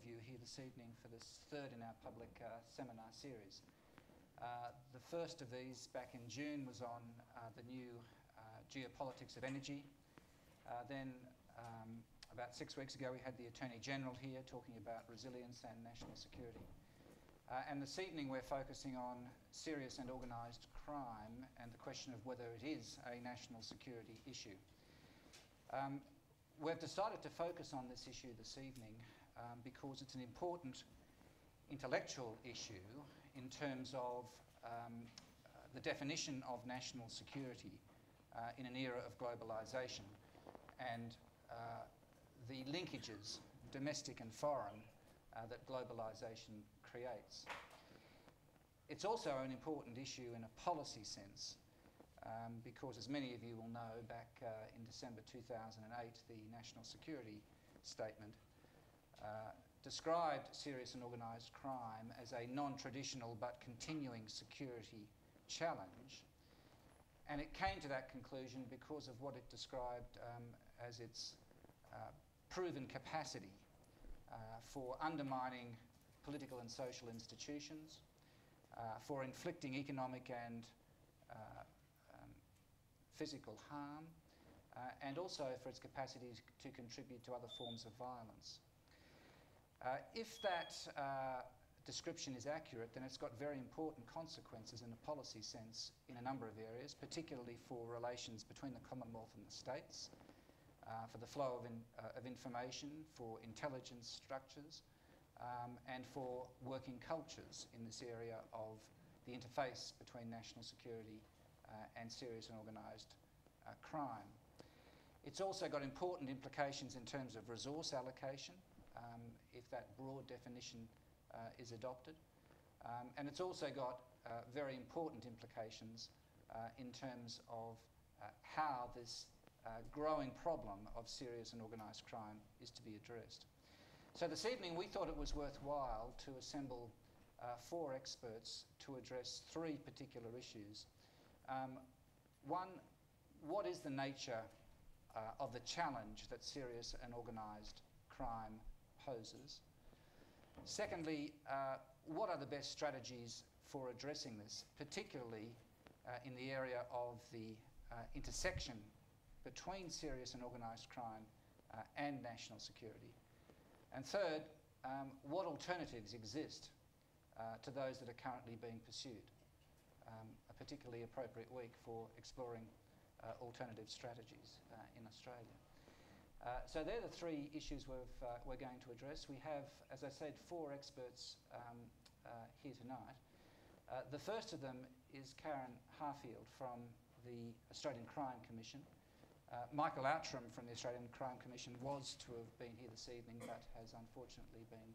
of you here this evening for this third in our public seminar series. The first of these back in June was on the new geopolitics of energy. Then about 6 weeks ago we had the Attorney General here talking about resilience and national security. And this evening we're focusing on serious and organised crime and the question of whether it is a national security issue. We've decided to focus on this issue this evening because it's an important intellectual issue in terms of the definition of national security in an era of globalisation and the linkages, domestic and foreign, that globalisation creates. It's also an important issue in a policy sense because, as many of you will know, back in December 2008, the National Security Statement described serious and organised crime as a non-traditional but continuing security challenge. And it came to that conclusion because of what it described as its proven capacity for undermining political and social institutions, for inflicting economic and physical harm, and also for its capacity to contribute to other forms of violence. If that description is accurate, then it's got very important consequences in a policy sense in a number of areas, particularly for relations between the Commonwealth and the states, for the flow of information, for intelligence structures, and for working cultures in this area of the interface between national security and serious and organised crime. It's also got important implications in terms of resource allocation, if that broad definition is adopted. And it's also got very important implications in terms of how this growing problem of serious and organised crime is to be addressed. So this evening we thought it was worthwhile to assemble 4 experts to address 3 particular issues. One, what is the nature of the challenge that serious and organised crime poses? Secondly, what are the best strategies for addressing this, particularly in the area of the intersection between serious and organised crime and national security? And third, what alternatives exist to those that are currently being pursued? A particularly appropriate week for exploring alternative strategies in Australia. So they're the 3 issues we're going to address. We have, as I said, 4 experts here tonight. The first of them is Karen Harfield from the Australian Crime Commission. Michael Outram from the Australian Crime Commission was to have been here this evening but has unfortunately been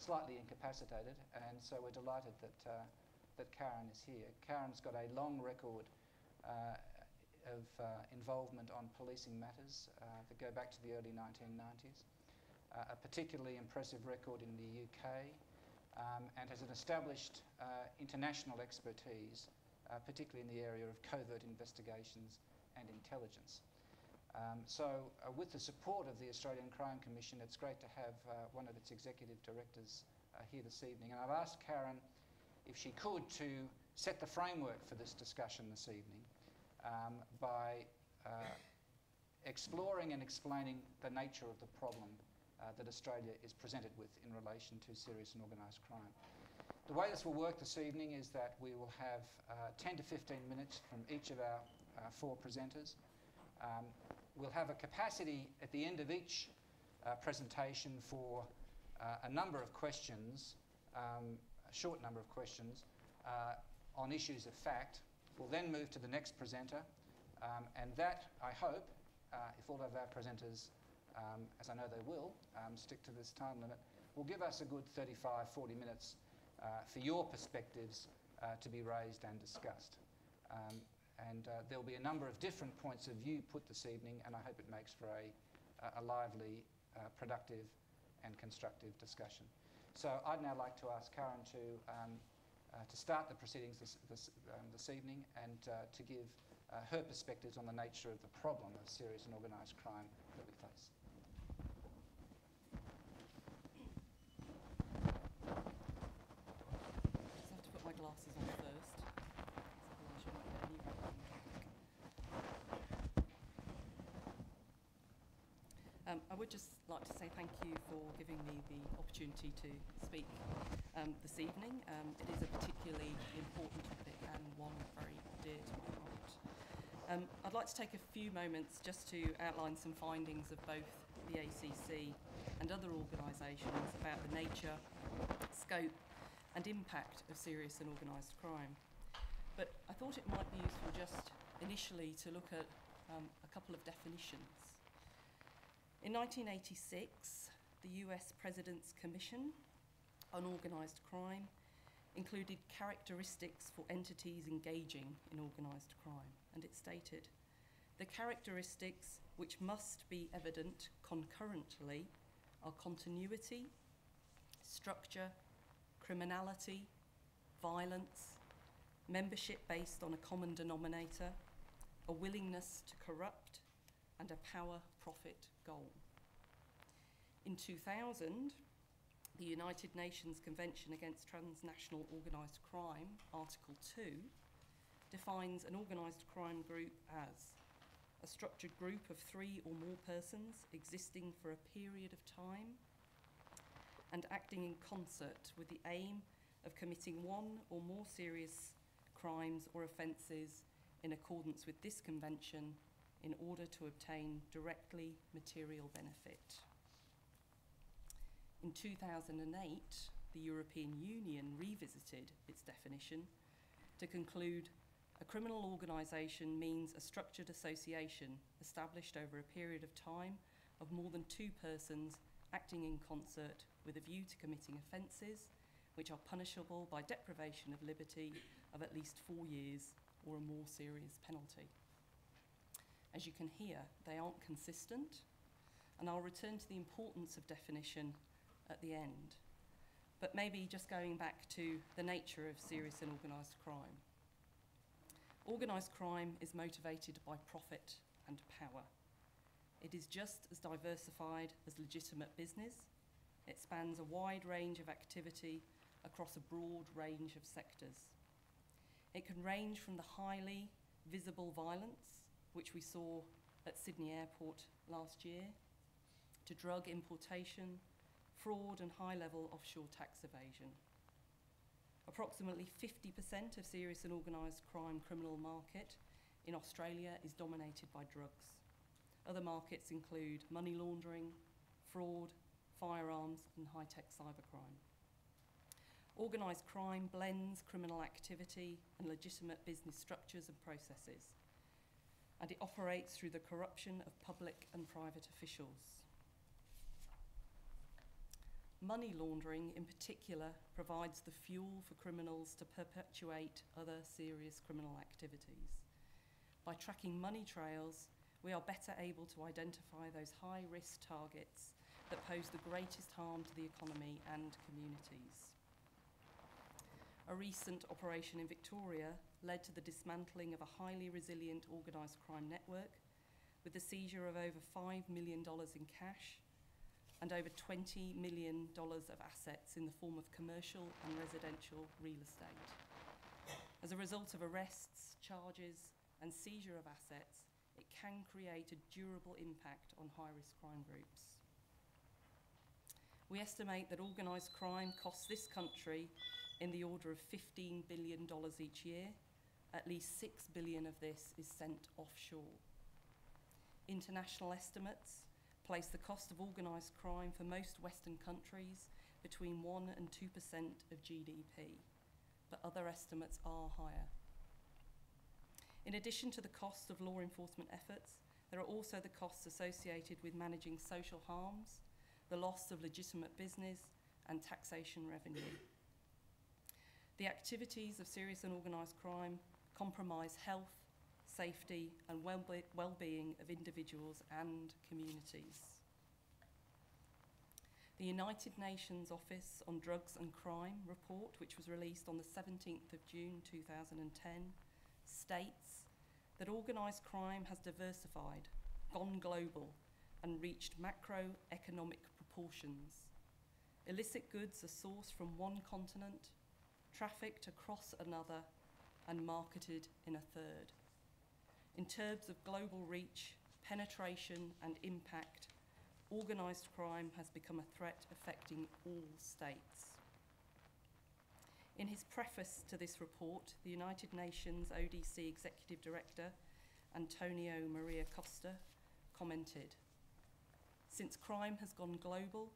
slightly incapacitated, and so we're delighted that Karen is here. Karen's got a long record of involvement on policing matters that go back to the early 1990s, a particularly impressive record in the UK, and has an established international expertise, particularly in the area of covert investigations and intelligence. So with the support of the Australian Crime Commission, it's great to have one of its executive directors here this evening. And I've asked Karen, if she could, to set the framework for this discussion this evening by exploring and explaining the nature of the problem that Australia is presented with in relation to serious and organised crime. The way this will work this evening is that we will have 10 to 15 minutes from each of our 4 presenters. We'll have a capacity at the end of each presentation for a number of questions, a short number of questions, on issues of fact. We'll then move to the next presenter, and that, I hope, if all of our presenters, as I know they will, stick to this time limit, will give us a good 35-40 minutes for your perspectives to be raised and discussed. And there'll be a number of different points of view put this evening, and I hope it makes for a lively, productive and constructive discussion. So I'd now like to ask Karen to start the proceedings this evening and to give her perspectives on the nature of the problem of serious and organised crime that we face. I would just like to say thank you for giving me the opportunity to speak this evening. It is a particularly important topic and one very dear to my heart. I'd like to take a few moments just to outline some findings of both the ACC and other organisations about the nature, scope and impact of serious and organised crime. But I thought it might be useful just initially to look at a couple of definitions. In 1986, the US President's Commission on Organised Crime included characteristics for entities engaging in organised crime, and it stated, "The characteristics which must be evident concurrently are continuity, structure, criminality, violence, membership based on a common denominator, a willingness to corrupt, and a power-profit goal." In 2000, the United Nations Convention Against Transnational Organised Crime, Article 2, defines an organised crime group as a structured group of 3 or more persons existing for a period of time and acting in concert with the aim of committing one or more serious crimes or offences in accordance with this convention in order to obtain directly material benefit. In 2008, the European Union revisited its definition to conclude a criminal organisation means a structured association established over a period of time of more than 2 persons acting in concert with a view to committing offences which are punishable by deprivation of liberty of at least 4 years or a more serious penalty. As you can hear, they aren't consistent, and I'll return to the importance of definition at the end. But maybe just going back to the nature of serious and organised crime. Organised crime is motivated by profit and power. It is just as diversified as legitimate business. It spans a wide range of activity across a broad range of sectors. It can range from the highly visible violence, which we saw at Sydney Airport last year, to drug importation, fraud and high-level offshore tax evasion. Approximately 50% of serious and organised crime criminal market in Australia is dominated by drugs. Other markets include money laundering, fraud, firearms and high-tech cybercrime. Organised crime blends criminal activity and legitimate business structures and processes, and it operates through the corruption of public and private officials. Money laundering, in particular, provides the fuel for criminals to perpetuate other serious criminal activities. By tracking money trails, we are better able to identify those high-risk targets that pose the greatest harm to the economy and communities. A recent operation in Victoria led to the dismantling of a highly resilient organised crime network with the seizure of over $5 million in cash and over $20 million of assets in the form of commercial and residential real estate. As a result of arrests, charges and seizure of assets, it can create a durable impact on high-risk crime groups. We estimate that organised crime costs this country in the order of $15 billion each year. At least $6 billion of this is sent offshore. International estimates place the cost of organised crime for most Western countries between 1 and 2% of GDP, but other estimates are higher. In addition to the cost of law enforcement efforts, there are also the costs associated with managing social harms, the loss of legitimate business, and taxation revenue. The activities of serious and organised crime compromise health, safety and well-being of individuals and communities. The United Nations Office on Drugs and Crime report, which was released on the 17th of June 2010, states that organised crime has diversified, gone global, and reached macroeconomic proportions. Illicit goods are sourced from one continent, trafficked across another, and marketed in a third. In terms of global reach, penetration and impact, organised crime has become a threat affecting all states. In his preface to this report, the United Nations ODC Executive Director, Antonio Maria Costa, commented, "Since crime has gone global,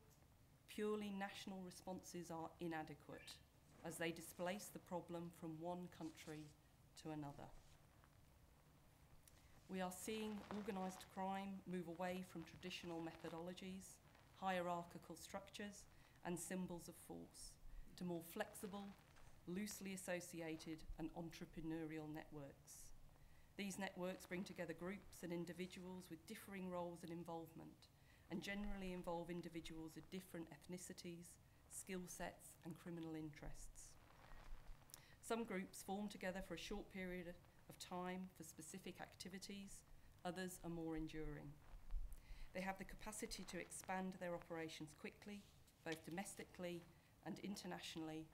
purely national responses are inadequate as they displace the problem from one country to another. We are seeing organised crime move away from traditional methodologies, hierarchical structures, and symbols of force to more flexible, loosely associated and entrepreneurial networks. These networks bring together groups and individuals with differing roles and involvement, and generally involve individuals of different ethnicities, skill sets, and criminal interests. Some groups form together for a short period of time for specific activities, others are more enduring. They have the capacity to expand their operations quickly, both domestically and internationally,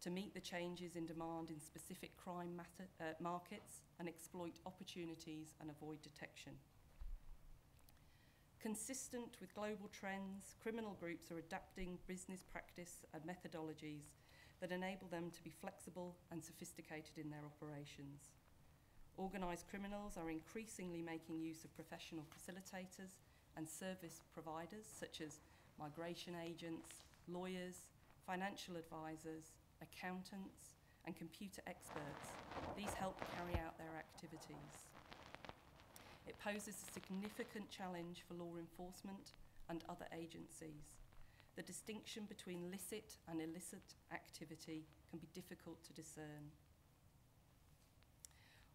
to meet the changes in demand in specific crime markets and exploit opportunities and avoid detection. Consistent with global trends, criminal groups are adapting business practice and methodologies that enable them to be flexible and sophisticated in their operations. Organised criminals are increasingly making use of professional facilitators and service providers such as migration agents, lawyers, financial advisors, accountants, and computer experts. These help carry out their activities. It poses a significant challenge for law enforcement and other agencies. The distinction between licit and illicit activity can be difficult to discern.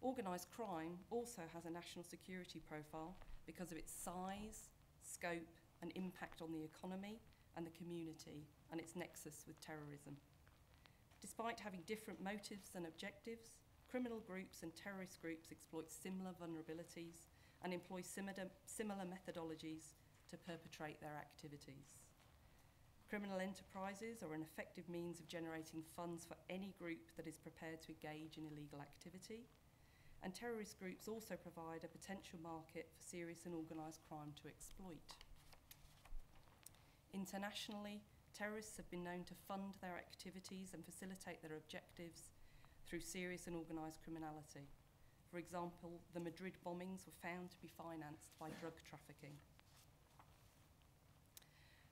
Organised crime also has a national security profile because of its size, scope, and impact on the economy and the community, and its nexus with terrorism. Despite having different motives and objectives, criminal groups and terrorist groups exploit similar vulnerabilities and employ similar methodologies to perpetrate their activities. Criminal enterprises are an effective means of generating funds for any group that is prepared to engage in illegal activity, and terrorist groups also provide a potential market for serious and organised crime to exploit. Internationally, terrorists have been known to fund their activities and facilitate their objectives through serious and organised criminality. For example, the Madrid bombings were found to be financed by drug trafficking.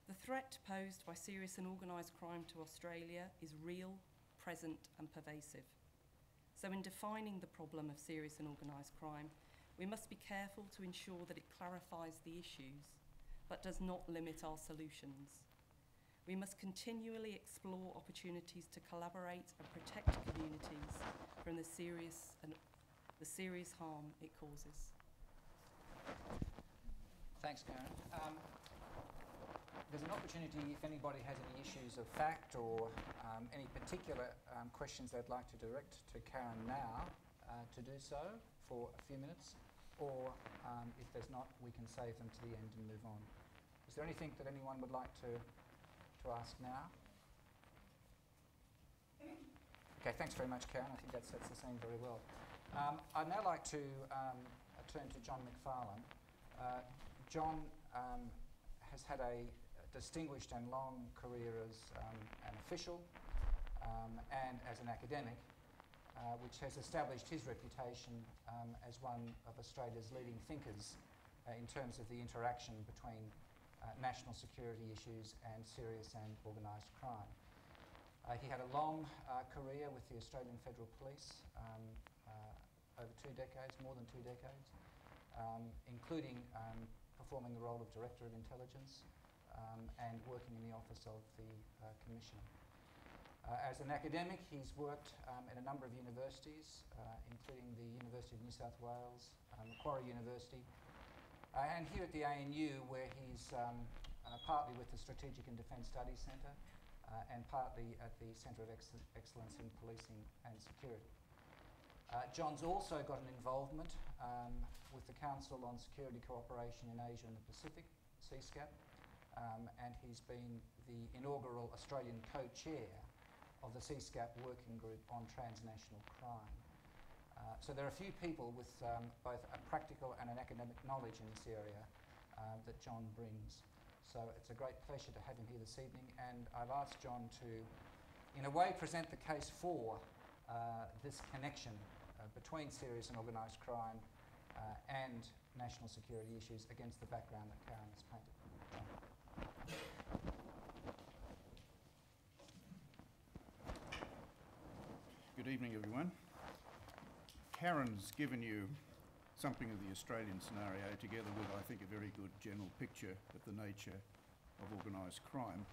The threat posed by serious and organised crime to Australia is real, present, and pervasive. So in defining the problem of serious and organised crime, we must be careful to ensure that it clarifies the issues, but does not limit our solutions. We must continually explore opportunities to collaborate and protect communities from the serious harm it causes. Thanks, Karen. There's an opportunity if anybody has any issues of fact or any particular questions they'd like to direct to Karen now to do so for a few minutes, or if there's not, we can save them to the end and move on. Is there anything that anyone would like to ask now? Okay, thanks very much, Karen. I think that sets the scene very well. I'd now like to turn to John McFarlane. John has had a distinguished and long career as an official and as an academic, which has established his reputation as one of Australia's leading thinkers in terms of the interaction between national security issues and serious and organised crime. He had a long career with the Australian Federal Police over 2 decades, more than 2 decades, including performing the role of Director of Intelligence and working in the office of the Commissioner. As an academic, he's worked at a number of universities, including the University of New South Wales, Macquarie University, and here at the ANU, where he's partly with the Strategic and Defence Studies Centre and partly at the Centre of Excellence in Policing and Security. John's also got an involvement with the Council on Security Cooperation in Asia and the Pacific, CSCAP, and he's been the inaugural Australian co-chair of the CSCAP Working Group on Transnational Crime. So there are a few people with both a practical and an academic knowledge in this area that John brings. So it's a great pleasure to have him here this evening, and I've asked John to, in a way, present the case for this connection between serious and organised crime and national security issues against the background that Karen has painted. John. Good evening, everyone. Karen's given you something of the Australian scenario together with, I think, a very good general picture of the nature of organised crime.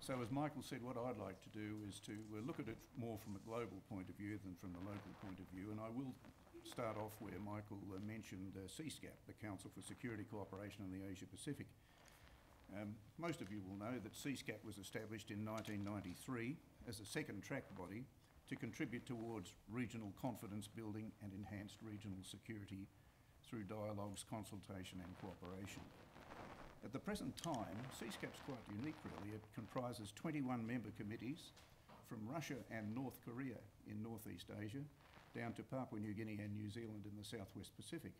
So as Michael said, what I'd like to do is to look at it more from a global point of view than from the local point of view, and I will start off where Michael mentioned CSCAP, the Council for Security Cooperation in the Asia Pacific. Most of you will know that CSCAP was established in 1993 as a second track body to contribute towards regional confidence building and enhanced regional security through dialogues, consultation and cooperation. At the present time, CSCAP's quite unique really. It comprises 21 member committees from Russia and North Korea in Northeast Asia down to Papua New Guinea and New Zealand in the Southwest Pacific.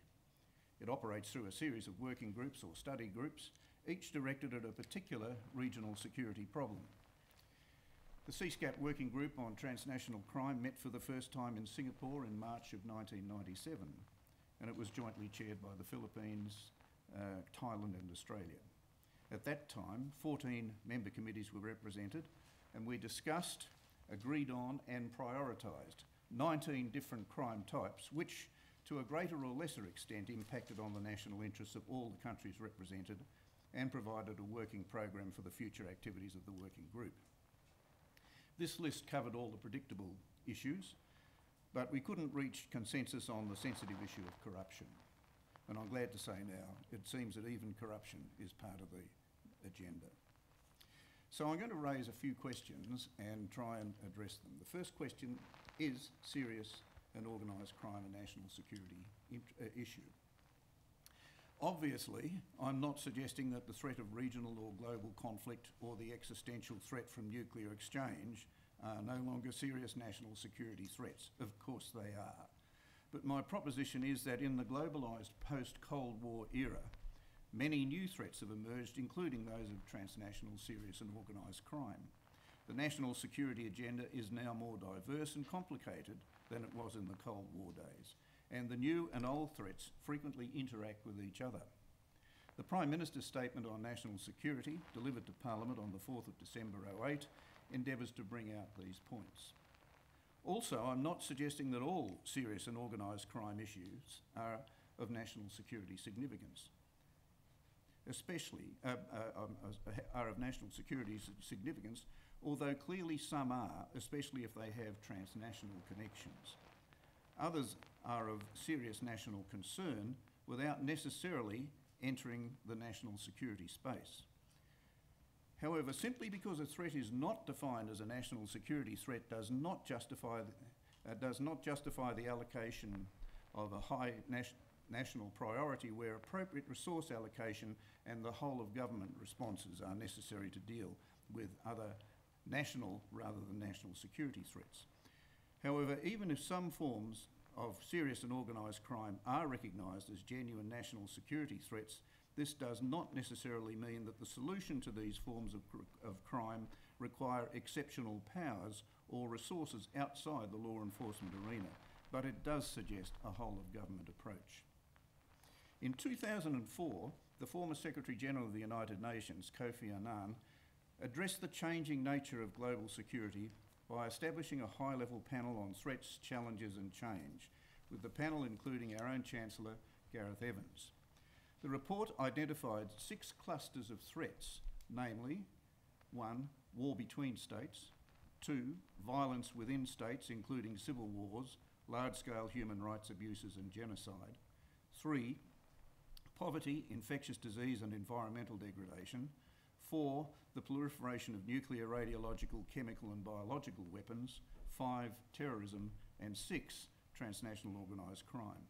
It operates through a series of working groups or study groups, each directed at a particular regional security problem. The CSCAP Working Group on Transnational Crime met for the first time in Singapore in March of 1997, and it was jointly chaired by the Philippines, Thailand and Australia. At that time, 14 member committees were represented, and we discussed, agreed on and prioritised 19 different crime types, which to a greater or lesser extent impacted on the national interests of all the countries represented and provided a working program for the future activities of the working group. This list covered all the predictable issues, but we couldn't reach consensus on the sensitive issue of corruption. And I'm glad to say now, it seems that even corruption is part of the agenda. So I'm going to raise a few questions and try and address them. The first question is serious and organised crime a national security issue? Obviously, I'm not suggesting that the threat of regional or global conflict or the existential threat from nuclear exchange are no longer serious national security threats. Of course they are. But my proposition is that in the globalised post-Cold War era, many new threats have emerged, including those of transnational serious and organised crime. The national security agenda is now more diverse and complicated than it was in the Cold War days, and the new and old threats frequently interact with each other. The Prime Minister's statement on national security, delivered to Parliament on the 4th of December 2008, endeavours to bring out these points. Also, I'm not suggesting that all serious and organised crime issues are of national security significance, although clearly some are, especially if they have transnational connections. Others are of serious national concern without necessarily entering the national security space. However, simply because a threat is not defined as a national security threat does not justify the allocation of a high national priority where appropriate resource allocation and the whole of government responses are necessary to deal with other national rather than national security threats. However, even if some forms of serious and organised crime are recognised as genuine national security threats, this does not necessarily mean that the solution to these forms of crime require exceptional powers or resources outside the law enforcement arena, but it does suggest a whole-of-government approach. In 2004, the former Secretary-General of the United Nations, Kofi Annan, addressed the changing nature of global security by establishing a high-level panel on threats, challenges and change, with the panel including our own Chancellor, Gareth Evans. The report identified 6 clusters of threats, namely 1. War between states, 2. Violence within states, including civil wars, large-scale human rights abuses and genocide, 3. Poverty, infectious disease and environmental degradation, 4. The proliferation of nuclear, radiological, chemical and biological weapons, 5. Terrorism, and 6. Transnational organised crime.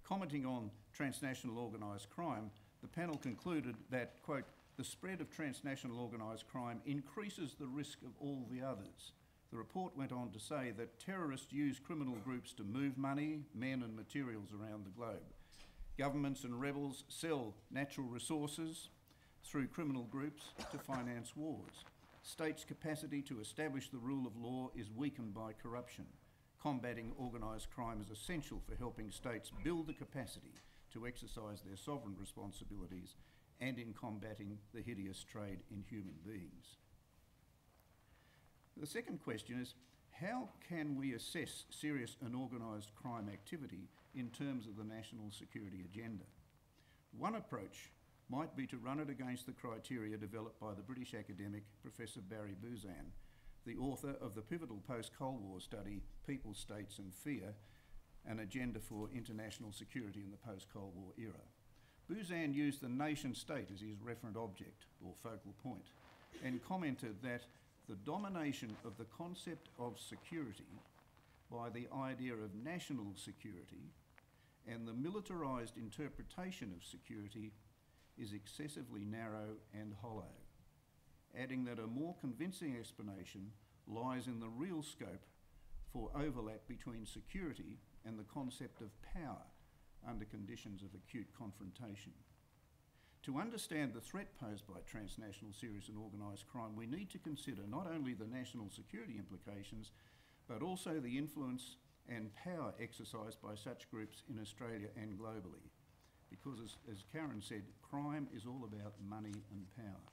Commenting on transnational organised crime, the panel concluded that, quote, the spread of transnational organised crime increases the risk of all the others. The report went on to say that terrorists use criminal groups to move money, men and materials around the globe. Governments and rebels sell natural resources, through criminal groups to finance wars. States' capacity to establish the rule of law is weakened by corruption. Combating organised crime is essential for helping states build the capacity to exercise their sovereign responsibilities and in combating the hideous trade in human beings. The second question is, how can we assess serious and organised crime activity in terms of the national security agenda? One approach might be to run it against the criteria developed by the British academic Professor Barry Buzan, the author of the pivotal post-Cold War study, People, States and Fear, an agenda for international security in the post-Cold War era. Buzan used the nation-state as his referent object, or focal point, and commented that the domination of the concept of security by the idea of national security and the militarised interpretation of security is excessively narrow and hollow, adding that a more convincing explanation lies in the real scope for overlap between security and the concept of power under conditions of acute confrontation. To understand the threat posed by transnational serious and organised crime, we need to consider not only the national security implications, but also the influence and power exercised by such groups in Australia and globally. Because as Karen said, crime is all about money and power.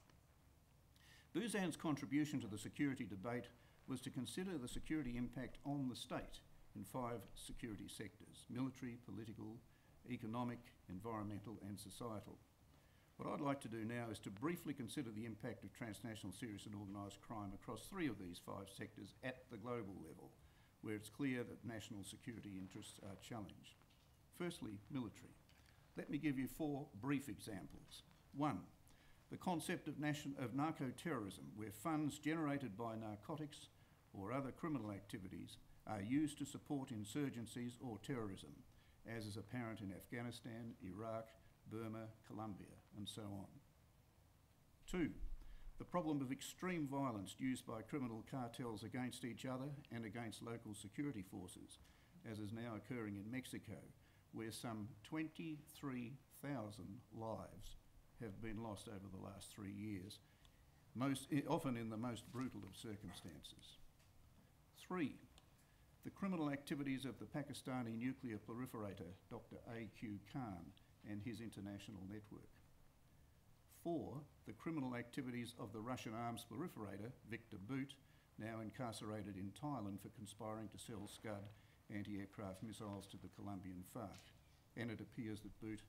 Buzan's contribution to the security debate was to consider the security impact on the state in 5 security sectors: military, political, economic, environmental and societal. What I'd like to do now is to briefly consider the impact of transnational serious and organised crime across 3 of these 5 sectors at the global level, where it's clear that national security interests are challenged. Firstly, military. Let me give you 4 brief examples. 1, the concept of narco-terrorism, where funds generated by narcotics or other criminal activities are used to support insurgencies or terrorism, as is apparent in Afghanistan, Iraq, Burma, Colombia, and so on. 2, the problem of extreme violence used by criminal cartels against each other and against local security forces, as is now occurring in Mexico, where some 23,000 lives have been lost over the last 3 years, often in the most brutal of circumstances. 3, the criminal activities of the Pakistani nuclear proliferator, Dr. A.Q. Khan, and his international network. 4, the criminal activities of the Russian arms proliferator, Viktor Bout, now incarcerated in Thailand for conspiring to sell Scud anti-aircraft missiles to the Colombian FARC, and it appears that Bout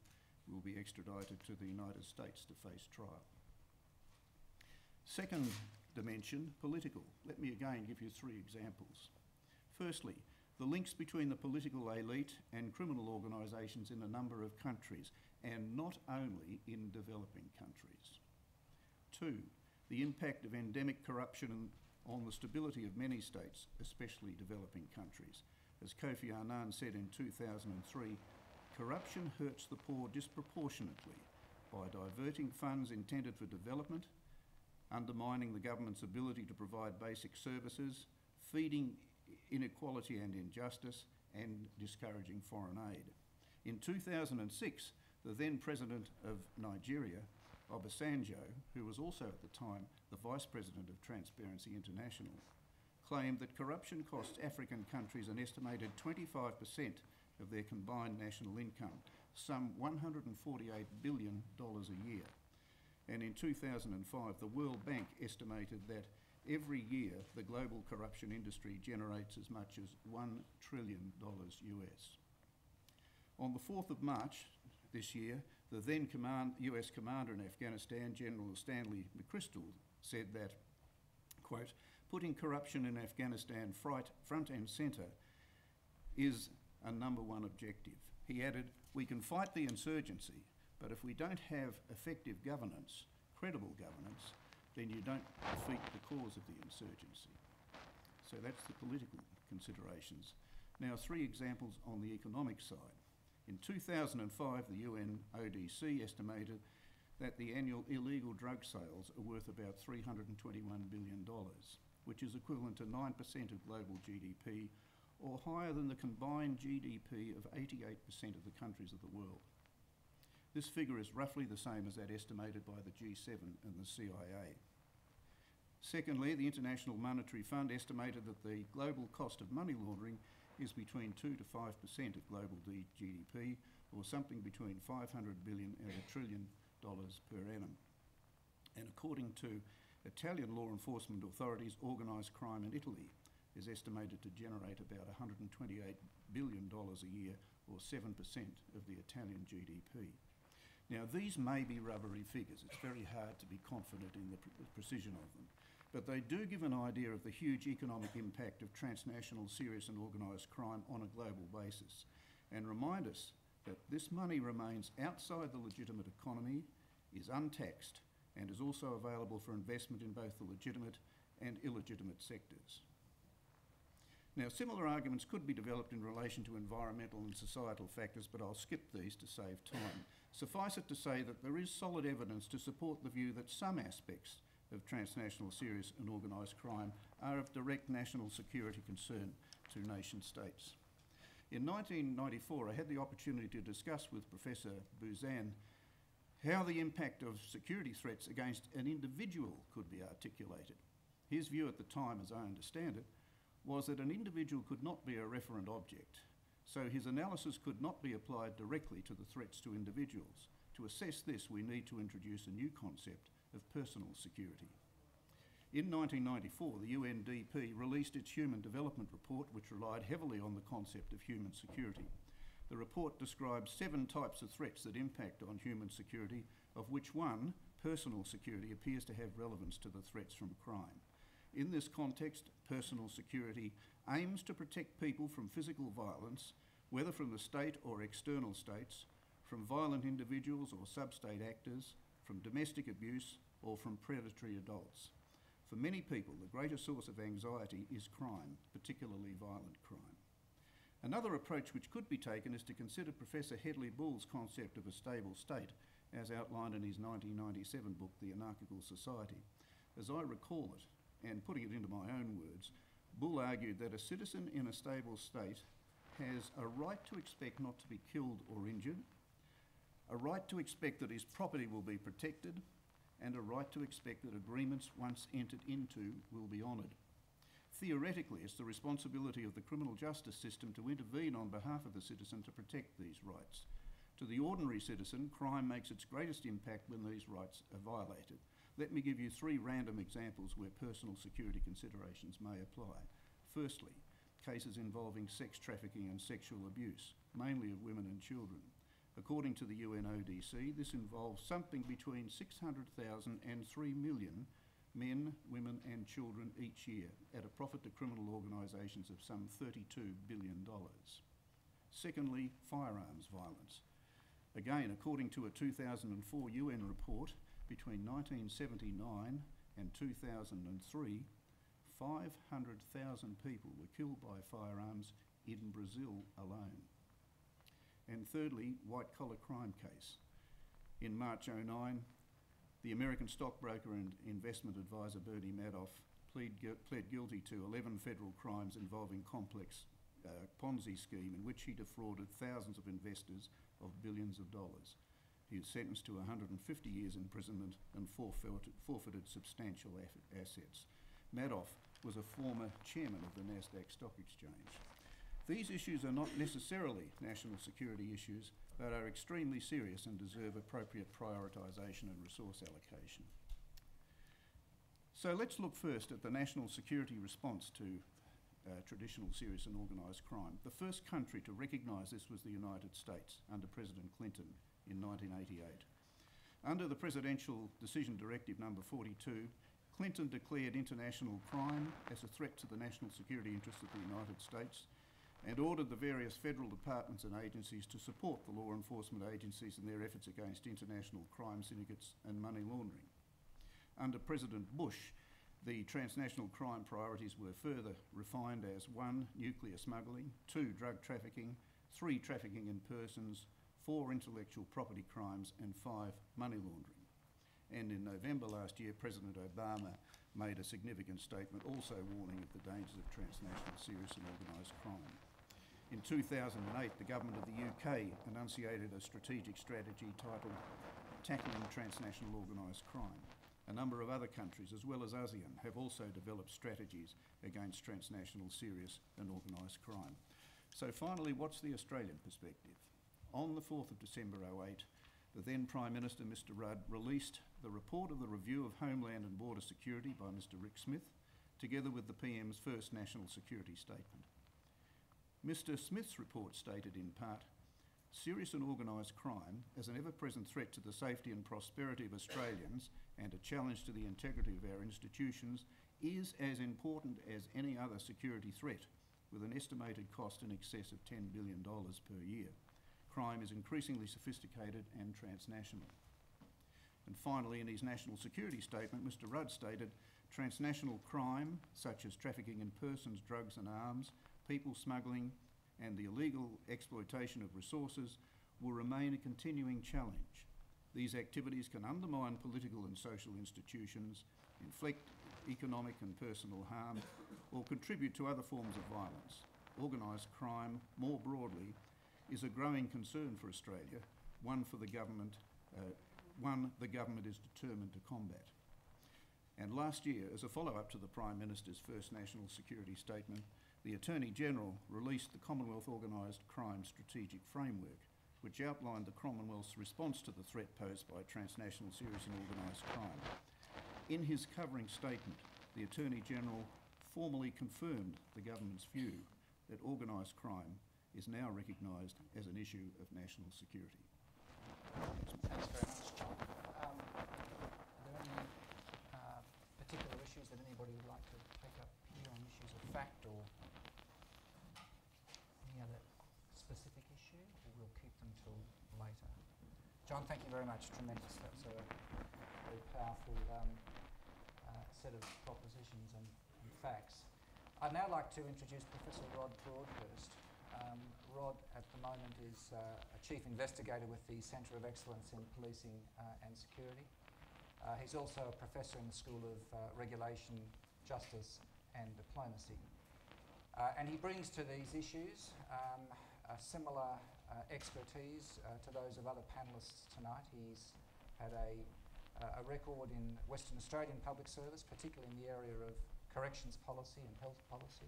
will be extradited to the United States to face trial. Second dimension, political. Let me again give you 3 examples. Firstly, the links between the political elite and criminal organisations in a number of countries, and not only in developing countries. 2, the impact of endemic corruption on the stability of many states, especially developing countries. As Kofi Annan said in 2003, corruption hurts the poor disproportionately by diverting funds intended for development, undermining the government's ability to provide basic services, feeding inequality and injustice, and discouraging foreign aid. In 2006, the then President of Nigeria, Obasanjo, who was also at the time the Vice President of Transparency International, claimed that corruption costs African countries an estimated 25% of their combined national income, some $148 billion a year. And in 2005, the World Bank estimated that every year the global corruption industry generates as much as $1 trillion US. On the 4th of March this year, the then US commander in Afghanistan, General Stanley McChrystal, said that, quote, putting corruption in Afghanistan front and centre is a #1 objective. He added, we can fight the insurgency, but if we don't have effective governance, credible governance, then you don't defeat the cause of the insurgency. So that's the political considerations. Now 3 examples on the economic side. In 2005, the UN ODC estimated that the annual illegal drug sales are worth about $321 billion, which is equivalent to 9% of global GDP, or higher than the combined GDP of 88% of the countries of the world. This figure is roughly the same as that estimated by the G7 and the CIA. Secondly, the International Monetary Fund estimated that the global cost of money laundering is between 2 to 5% of global GDP, or something between $500 billion and $1 trillion per annum. And according to Italian law enforcement authorities, organised crime in Italy is estimated to generate about $128 billion a year, or 7% of the Italian GDP. Now, these may be rubbery figures. It's very hard to be confident in the precision of them. But they do give an idea of the huge economic impact of transnational serious and organised crime on a global basis, and remind us that this money remains outside the legitimate economy, is untaxed, and is also available for investment in both the legitimate and illegitimate sectors. Now, similar arguments could be developed in relation to environmental and societal factors, but I'll skip these to save time. Suffice it to say that there is solid evidence to support the view that some aspects of transnational serious and organised crime are of direct national security concern to nation states. In 1994, I had the opportunity to discuss with Professor Buzan how the impact of security threats against an individual could be articulated. His view at the time, as I understand it, was that an individual could not be a referent object, so his analysis could not be applied directly to the threats to individuals. To assess this, we need to introduce a new concept of personal security. In 1994, the UNDP released its Human Development Report, which relied heavily on the concept of human security. The report describes 7 types of threats that impact on human security, of which one, personal security, appears to have relevance to the threats from crime. In this context, personal security aims to protect people from physical violence, whether from the state or external states, from violent individuals or sub-state actors, from domestic abuse, or from predatory adults. For many people, the greatest source of anxiety is crime, particularly violent crime. Another approach which could be taken is to consider Professor Hedley Bull's concept of a stable state, as outlined in his 1997 book, The Anarchical Society. As I recall it, and putting it into my own words, Bull argued that a citizen in a stable state has a right to expect not to be killed or injured, a right to expect that his property will be protected, and a right to expect that agreements once entered into will be honoured. Theoretically, it's the responsibility of the criminal justice system to intervene on behalf of the citizen to protect these rights. To the ordinary citizen, crime makes its greatest impact when these rights are violated. Let me give you 3 random examples where personal security considerations may apply. Firstly, cases involving sex trafficking and sexual abuse, mainly of women and children. According to the UNODC, this involves something between 600,000 and 3 million men, women and children each year, at a profit to criminal organisations of some $32 billion. Secondly, firearms violence. Again, according to a 2004 UN report, between 1979 and 2003, 500,000 people were killed by firearms in Brazil alone. And thirdly, white-collar crime case. In March 2009, the American stockbroker and investment advisor Bernie Madoff pled guilty to 11 federal crimes involving complex Ponzi scheme in which he defrauded thousands of investors of billions of dollars. He was sentenced to 150 years imprisonment and forfeited substantial assets. Madoff was a former chairman of the Nasdaq Stock Exchange. These issues are not necessarily national security issues, but are extremely serious and deserve appropriate prioritisation and resource allocation. So let's look first at the national security response to traditional serious and organised crime. The first country to recognise this was the United States under President Clinton in 1988. Under the Presidential Decision Directive number 42, Clinton declared international crime as a threat to the national security interests of the United States and ordered the various federal departments and agencies to support the law enforcement agencies in their efforts against international crime syndicates and money laundering. Under President Bush, the transnational crime priorities were further refined as 1, nuclear smuggling, 2, drug trafficking, 3, trafficking in persons, 4, intellectual property crimes, and 5, money laundering. And in November last year, President Obama made a significant statement also warning of the dangers of transnational serious and organised crime. In 2008, the government of the UK enunciated a strategic strategy titled Tackling Transnational Organised Crime. A number of other countries, as well as ASEAN, have also developed strategies against transnational serious and organised crime. So finally, what's the Australian perspective? On the 4th of December 2008, the then Prime Minister, Mr Rudd, released the report of the Review of Homeland and Border Security by Mr Rick Smith, together with the PM's first National Security Statement. Mr Smith's report stated in part, serious and organised crime, as an ever-present threat to the safety and prosperity of Australians and a challenge to the integrity of our institutions, is as important as any other security threat, with an estimated cost in excess of $10 billion per year. Crime is increasingly sophisticated and transnational. And finally, in his National Security Statement, Mr Rudd stated, transnational crime, such as trafficking in persons, drugs and arms, people smuggling and the illegal exploitation of resources, will remain a continuing challenge. These activities can undermine political and social institutions, inflict economic and personal harm, or contribute to other forms of violence. Organised crime, more broadly, is a growing concern for Australia, one the government is determined to combat. And last year, as a follow-up to the Prime Minister's first National Security Statement, the Attorney-General released the Commonwealth Organised Crime Strategic Framework, which outlined the Commonwealth's response to the threat posed by transnational serious and organised crime. In his covering statement, the Attorney-General formally confirmed the government's view that organised crime is now recognised as an issue of national security. Thanks very much, John. Are there any particular issues that anybody would like to take up here on issues of fact, or any other specific issue, or we'll keep them till later? John, thank you very much. Tremendous. That's a very powerful set of propositions and facts. I'd now like to introduce Professor Rod Broadhurst. Rod, at the moment, is a Chief Investigator with the Centre of Excellence in Policing and Security. He's also a Professor in the School of Regulation, Justice and Diplomacy. And he brings to these issues a similar expertise to those of other panellists tonight. He's had a record in Western Australian public service, particularly in the area of corrections policy and health policy.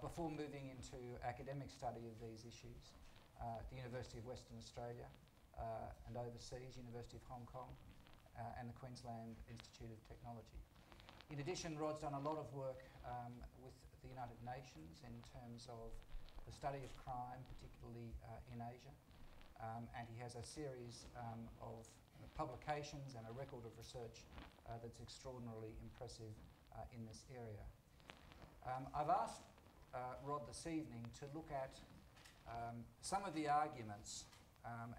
Before moving into academic study of these issues at the University of Western Australia and overseas, University of Hong Kong and the Queensland Institute of Technology. In addition, Rod's done a lot of work with the United Nations in terms of the study of crime, particularly in Asia, and he has a series of publications and a record of research that's extraordinarily impressive in this area. I've asked Rod this evening to look at some of the arguments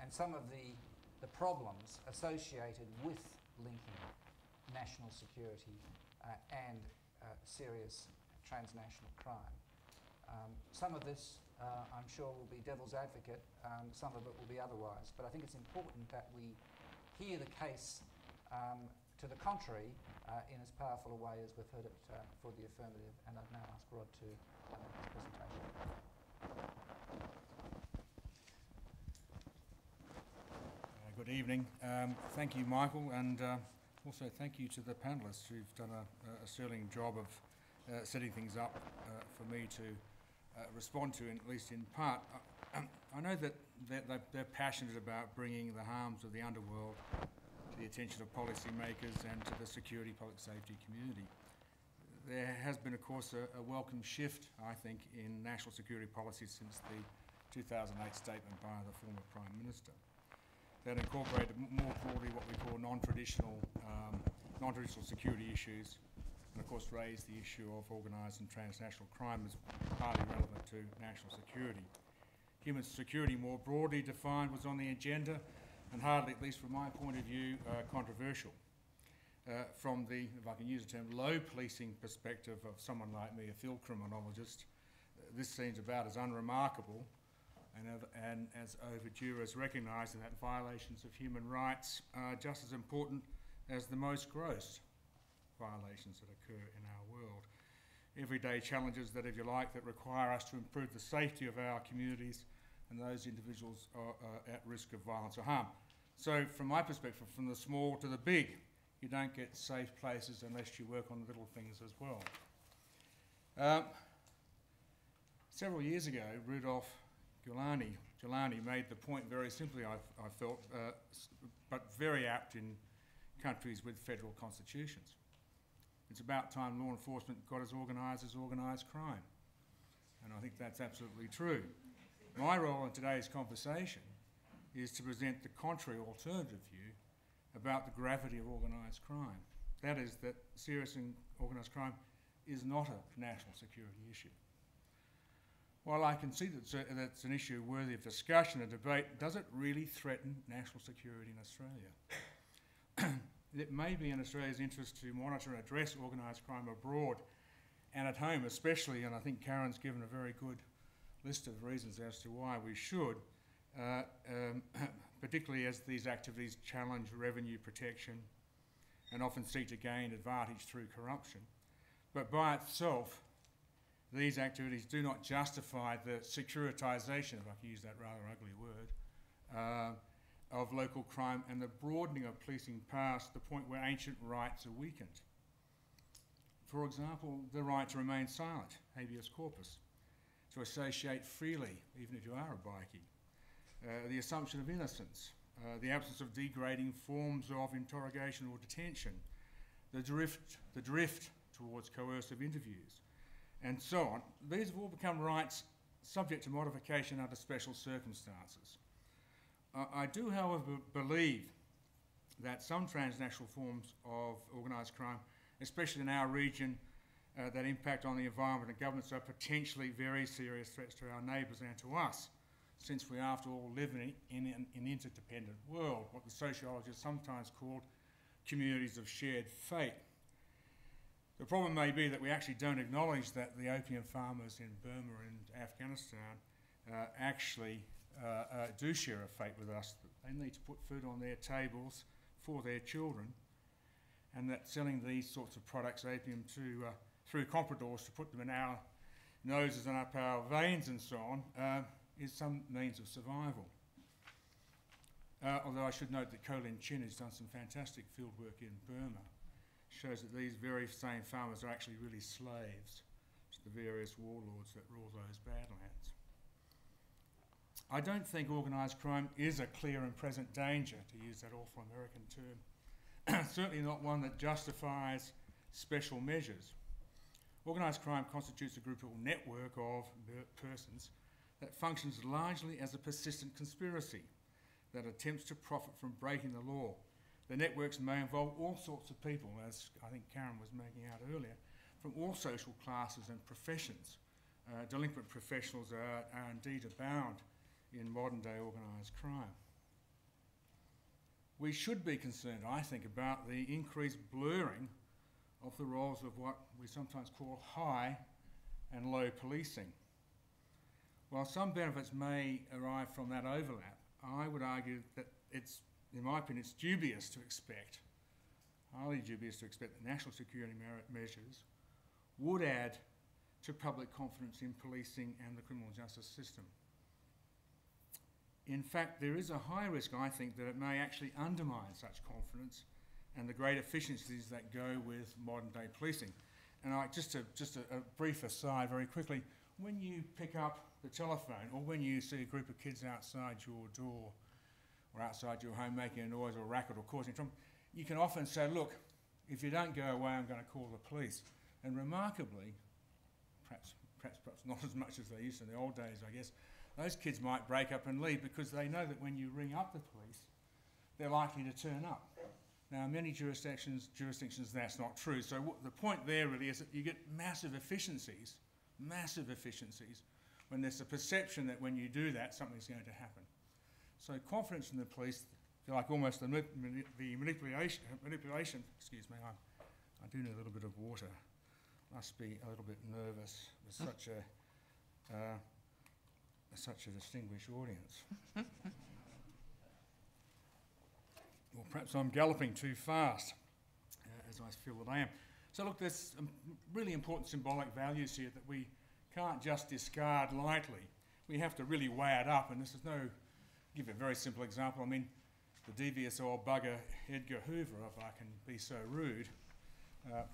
and some of the problems associated with linking national security and serious transnational crime. Some of this, I'm sure, will be devil's advocate, some of it will be otherwise, but I think it's important that we hear the case to the contrary in as powerful a way as we've heard it for the affirmative, and I'd now ask Rod to make his presentation. Good evening. Thank you, Michael, and also thank you to the panellists who've done a sterling job of setting things up for me to respond to, at least in part. I know that they're passionate about bringing the harms of the underworld to the attention of policymakers and to the security public safety community. There has been, of course, a welcome shift, I think, in national security policy since the 2008 statement by the former Prime Minister. That incorporated more broadly what we call non-traditional security issues, and of course raised the issue of organised and transnational crime as highly relevant to national security. Human security, more broadly defined, was on the agenda, and hardly, at least from my point of view, controversial. From the, if I can use the term, low policing perspective of someone like me, a field criminologist, this seems about as unremarkable and as overdue as recognising that violations of human rights are just as important as the most gross violations that occur in our world. everyday challenges that, if you like, that require us to improve the safety of our communities and those individuals are at risk of violence or harm. So from my perspective, from the small to the big, you don't get safe places unless you work on the little things as well. Several years ago, Rudolph Giuliani made the point very simply, I felt, but very apt in countries with federal constitutions. It's about time law enforcement got as organised crime. And I think that's absolutely true. My role in today's conversation is to present the contrary alternative view about the gravity of organised crime. That is, that serious and organised crime is not a national security issue. While I can see that that's an issue worthy of discussion and debate, does it really threaten national security in Australia? It may be in Australia's interest to monitor and address organised crime abroad and at home especially, and I think Karen's given a very good list of reasons as to why we should, particularly as these activities challenge revenue protection and often seek to gain advantage through corruption. But by itself, these activities do not justify the securitisation, if I can use that rather ugly word, of local crime and the broadening of policing past the point where ancient rights are weakened. For example, the right to remain silent, habeas corpus, to associate freely, even if you are a bikie, the assumption of innocence, the absence of degrading forms of interrogation or detention, the drift towards coercive interviews, and so on. These have all become rights subject to modification under special circumstances. I do, however, believe that some transnational forms of organised crime, especially in our region, that impact on the environment and governments are potentially very serious threats to our neighbours and to us, since we, after all, live in an interdependent world, what the sociologists sometimes called communities of shared fate. The problem may be that we actually don't acknowledge that the opium farmers in Burma and Afghanistan actually do share a fate with us. They need to put food on their tables for their children, and that selling these sorts of products, opium, through compradors to put them in our noses and up our veins and so on, is some means of survival. Although I should note that Colin Chin has done some fantastic field work in Burma, shows that these very same farmers are actually really slaves to the various warlords that rule those badlands. I don't think organised crime is a clear and present danger, to use that awful American term. Certainly not one that justifies special measures. Organised crime constitutes a group or network of persons that functions largely as a persistent conspiracy that attempts to profit from breaking the law. The networks may involve all sorts of people, as I think Karen was making out earlier, from all social classes and professions. Delinquent professionals are indeed abound in modern-day organised crime. We should be concerned, I think, about the increased blurring of the roles of what we sometimes call high and low policing. While some benefits may arise from that overlap, I would argue that it's, in my opinion, it's dubious to expect, highly dubious to expect that national security measures would add to public confidence in policing and the criminal justice system. In fact, there is a high risk, I think, that it may actually undermine such confidence and the great efficiencies that go with modern-day policing. And just a brief aside very quickly, when you pick up the telephone or when you see a group of kids outside your door or outside your home making a noise or a racket or causing trouble, you can often say, look, if you don't go away, I'm going to call the police. And remarkably, perhaps not as much as they used in the old days, I guess, those kids might break up and leave because they know that when you ring up the police, they're likely to turn up. Now, in many jurisdictions that's not true. So the point there really is that you get massive efficiencies when there's a perception that when you do that, something's going to happen. So confidence in the police, like almost the manipulation, excuse me, I do need a little bit of water. Must be a little bit nervous with such a distinguished audience. Or perhaps I'm galloping too fast, as I feel that I am. So look, there's some really important symbolic values here that we can't just discard lightly. We have to really weigh it up, and this is give you a very simple example. I mean, the devious old bugger Edgar Hoover, if I can be so rude,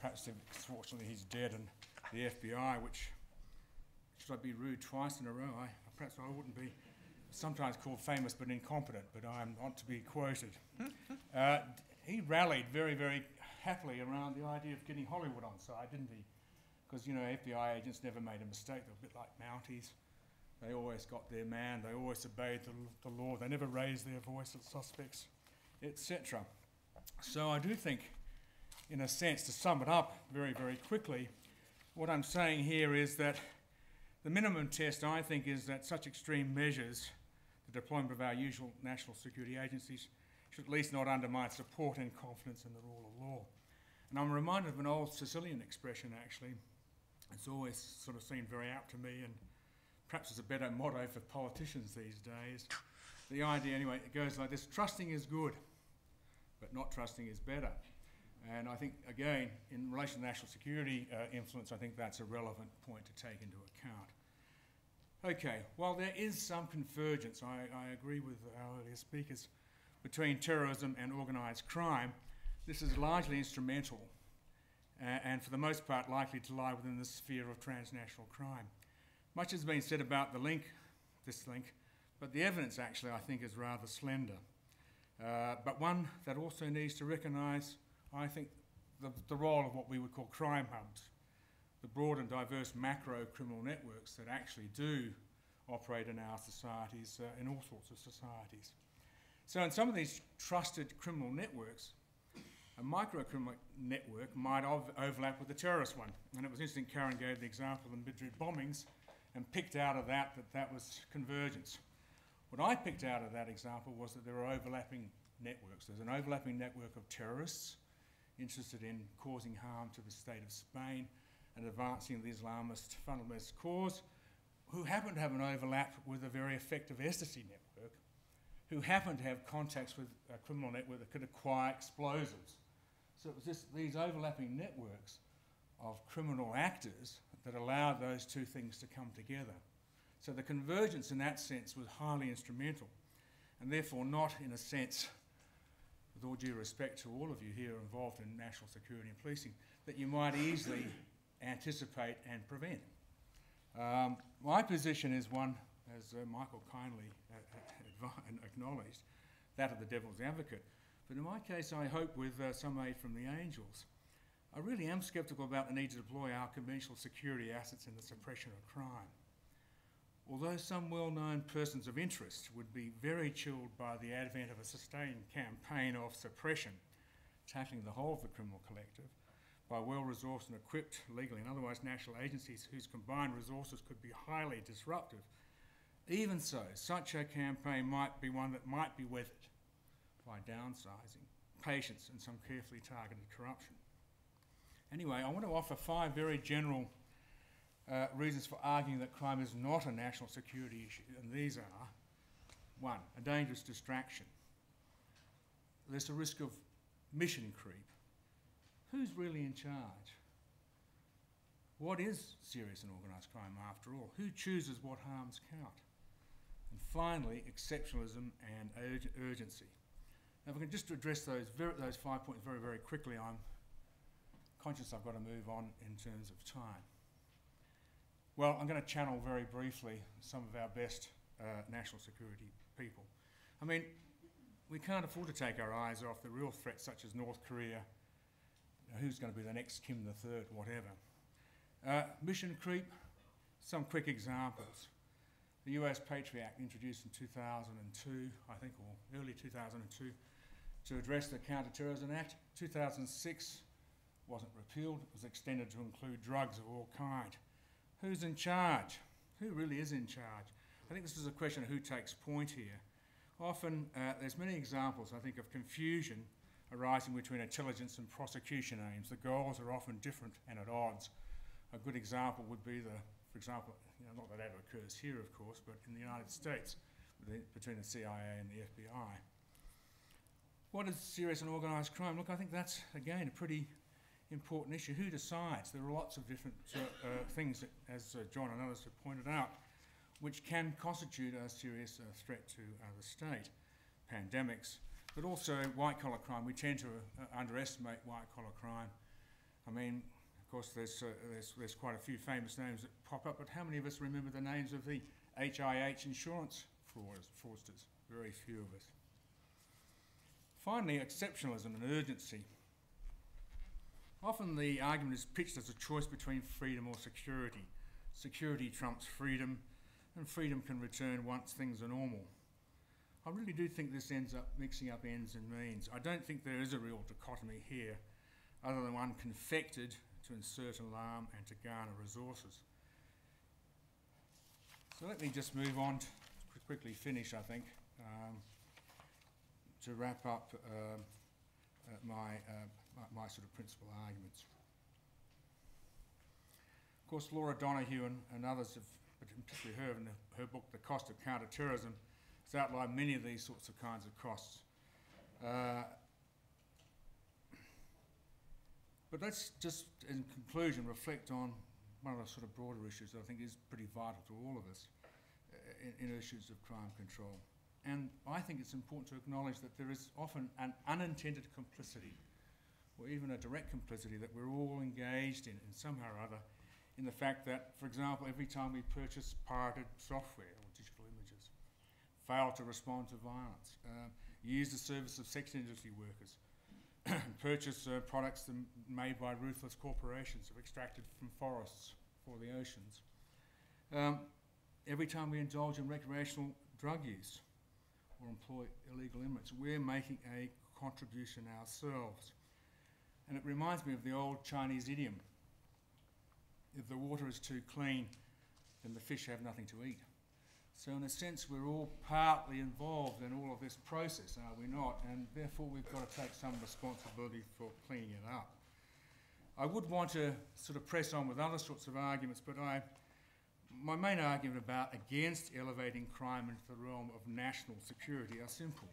perhaps fortunately he's dead, and the FBI, which, should I be rude twice in a row? Perhaps I wouldn't be. Sometimes called famous but incompetent, but I'm not to be quoted. He rallied very, very happily around the idea of getting Hollywood on side, didn't he? Because, you know, FBI agents never made a mistake. They were a bit like Mounties. They always got their man. They always obeyed the law. They never raised their voice at suspects, etc. So I do think, in a sense, to sum it up very, very quickly, what I'm saying here is that the minimum test, I think, is that such extreme measures, the deployment of our usual national security agencies, should at least not undermine support and confidence in the rule of law. And I'm reminded of an old Sicilian expression, actually. It's always sort of seemed very apt to me, and perhaps it's a better motto for politicians these days. The idea, anyway, it goes like this: trusting is good, but not trusting is better. And I think, again, in relation to national security influence, I think that's a relevant point to take into account. Okay, while there is some convergence, I agree with our earlier speakers, between terrorism and organised crime, this is largely instrumental and for the most part likely to lie within the sphere of transnational crime. Much has been said about this link, but the evidence actually I think is rather slender. But one that also needs to recognise, I think, the role of what we would call crime hubs, the broad and diverse macro criminal networks that actually do operate in our societies, in all sorts of societies. So in some of these trusted criminal networks, a micro-criminal network might overlap with the terrorist one. And it was interesting, Karen gave the example of the Madrid bombings and picked out of that was convergence. What I picked out of that example was that there are overlapping networks. There's an overlapping network of terrorists interested in causing harm to the state of Spain and advancing the Islamist fundamentalist cause, who happen to have an overlap with a very effective ecstasy network, who happen to have contacts with a criminal network that could acquire explosives. So it was these overlapping networks of criminal actors that allowed those two things to come together. So the convergence in that sense was highly instrumental, and therefore not, in a sense, with all due respect to all of you here involved in national security and policing, that you might easily anticipate and prevent. My position is one, as Michael kindly acknowledged, that of the devil's advocate. But in my case, I hope with some aid from the angels, I really am sceptical about the need to deploy our conventional security assets in the suppression of crime. Although some well-known persons of interest would be very chilled by the advent of a sustained campaign of suppression, tackling the whole of the criminal collective, by well-resourced and equipped, legally and otherwise, national agencies whose combined resources could be highly disruptive, even so, such a campaign might be one that might be weathered by downsizing, patience, and some carefully targeted corruption. Anyway, I want to offer 5 very general reasons for arguing that crime is not a national security issue, and these are: 1, a dangerous distraction. There's a risk of mission creep. Who's really in charge? What is serious and organised crime after all? Who chooses what harms count? And finally, exceptionalism and urgency. Now, if we can just address those 5 points very, very quickly, I'm conscious I've got to move on in terms of time. Well, I'm going to channel very briefly some of our best national security people. I mean, we can't afford to take our eyes off the real threats such as North Korea, who's going to be the next Kim III, whatever. Mission creep, some quick examples. The US Patriot Act, introduced in 2002, I think, or early 2002, to address the Counter-Terrorism Act. 2006 wasn't repealed, it was extended to include drugs of all kind. Who's in charge? Who really is in charge? I think this is a question of who takes point here. Often, there's many examples, I think, of confusion arising between intelligence and prosecution aims. The goals are often different and at odds. A good example would be for example, not that ever occurs here, of course, but in the United States, between the CIA and the FBI. What is serious and organised crime? Look, I think that's, again, a pretty important issue. Who decides? There are lots of different things that, as John and others have pointed out, which can constitute a serious threat to the state. Pandemics, but also white-collar crime. We tend to underestimate white-collar crime. I mean, of course, there's quite a few famous names that pop up, but how many of us remember the names of the HIH insurance fraudsters? Very few of us. Finally, exceptionalism and urgency. Often the argument is pitched as a choice between freedom or security. Security trumps freedom, and freedom can return once things are normal. I really do think this ends up mixing up ends and means. I don't think there is a real dichotomy here, other than one confected to insert alarm and to garner resources. So let me just move on to quickly finish, I think, to wrap up my sort of principal arguments. Of course, Laura Donoghue and others have, particularly her in her book, The Cost of Counter-Terrorism, has outlined many of these sorts of kinds of costs. But let's just, in conclusion, reflect on one of the sort of broader issues that I think is pretty vital to all of us in issues of crime control. And I think it's important to acknowledge that there is often an unintended complicity, or even a direct complicity, that we're all engaged in somehow or other, in the fact that, for example, every time we purchase pirated software or digital images, fail to respond to violence, use the service of sex industry workers, purchase products made by ruthless corporations or extracted from forests for the oceans. Every time we indulge in recreational drug use or employ illegal immigrants, we're making a contribution ourselves. And it reminds me of the old Chinese idiom, if the water is too clean, then the fish have nothing to eat. So in a sense, we're all partly involved in all of this process, are we not? And therefore, we've got to take some responsibility for cleaning it up. I would want to sort of press on with other sorts of arguments, but my main argument against elevating crime into the realm of national security are simple.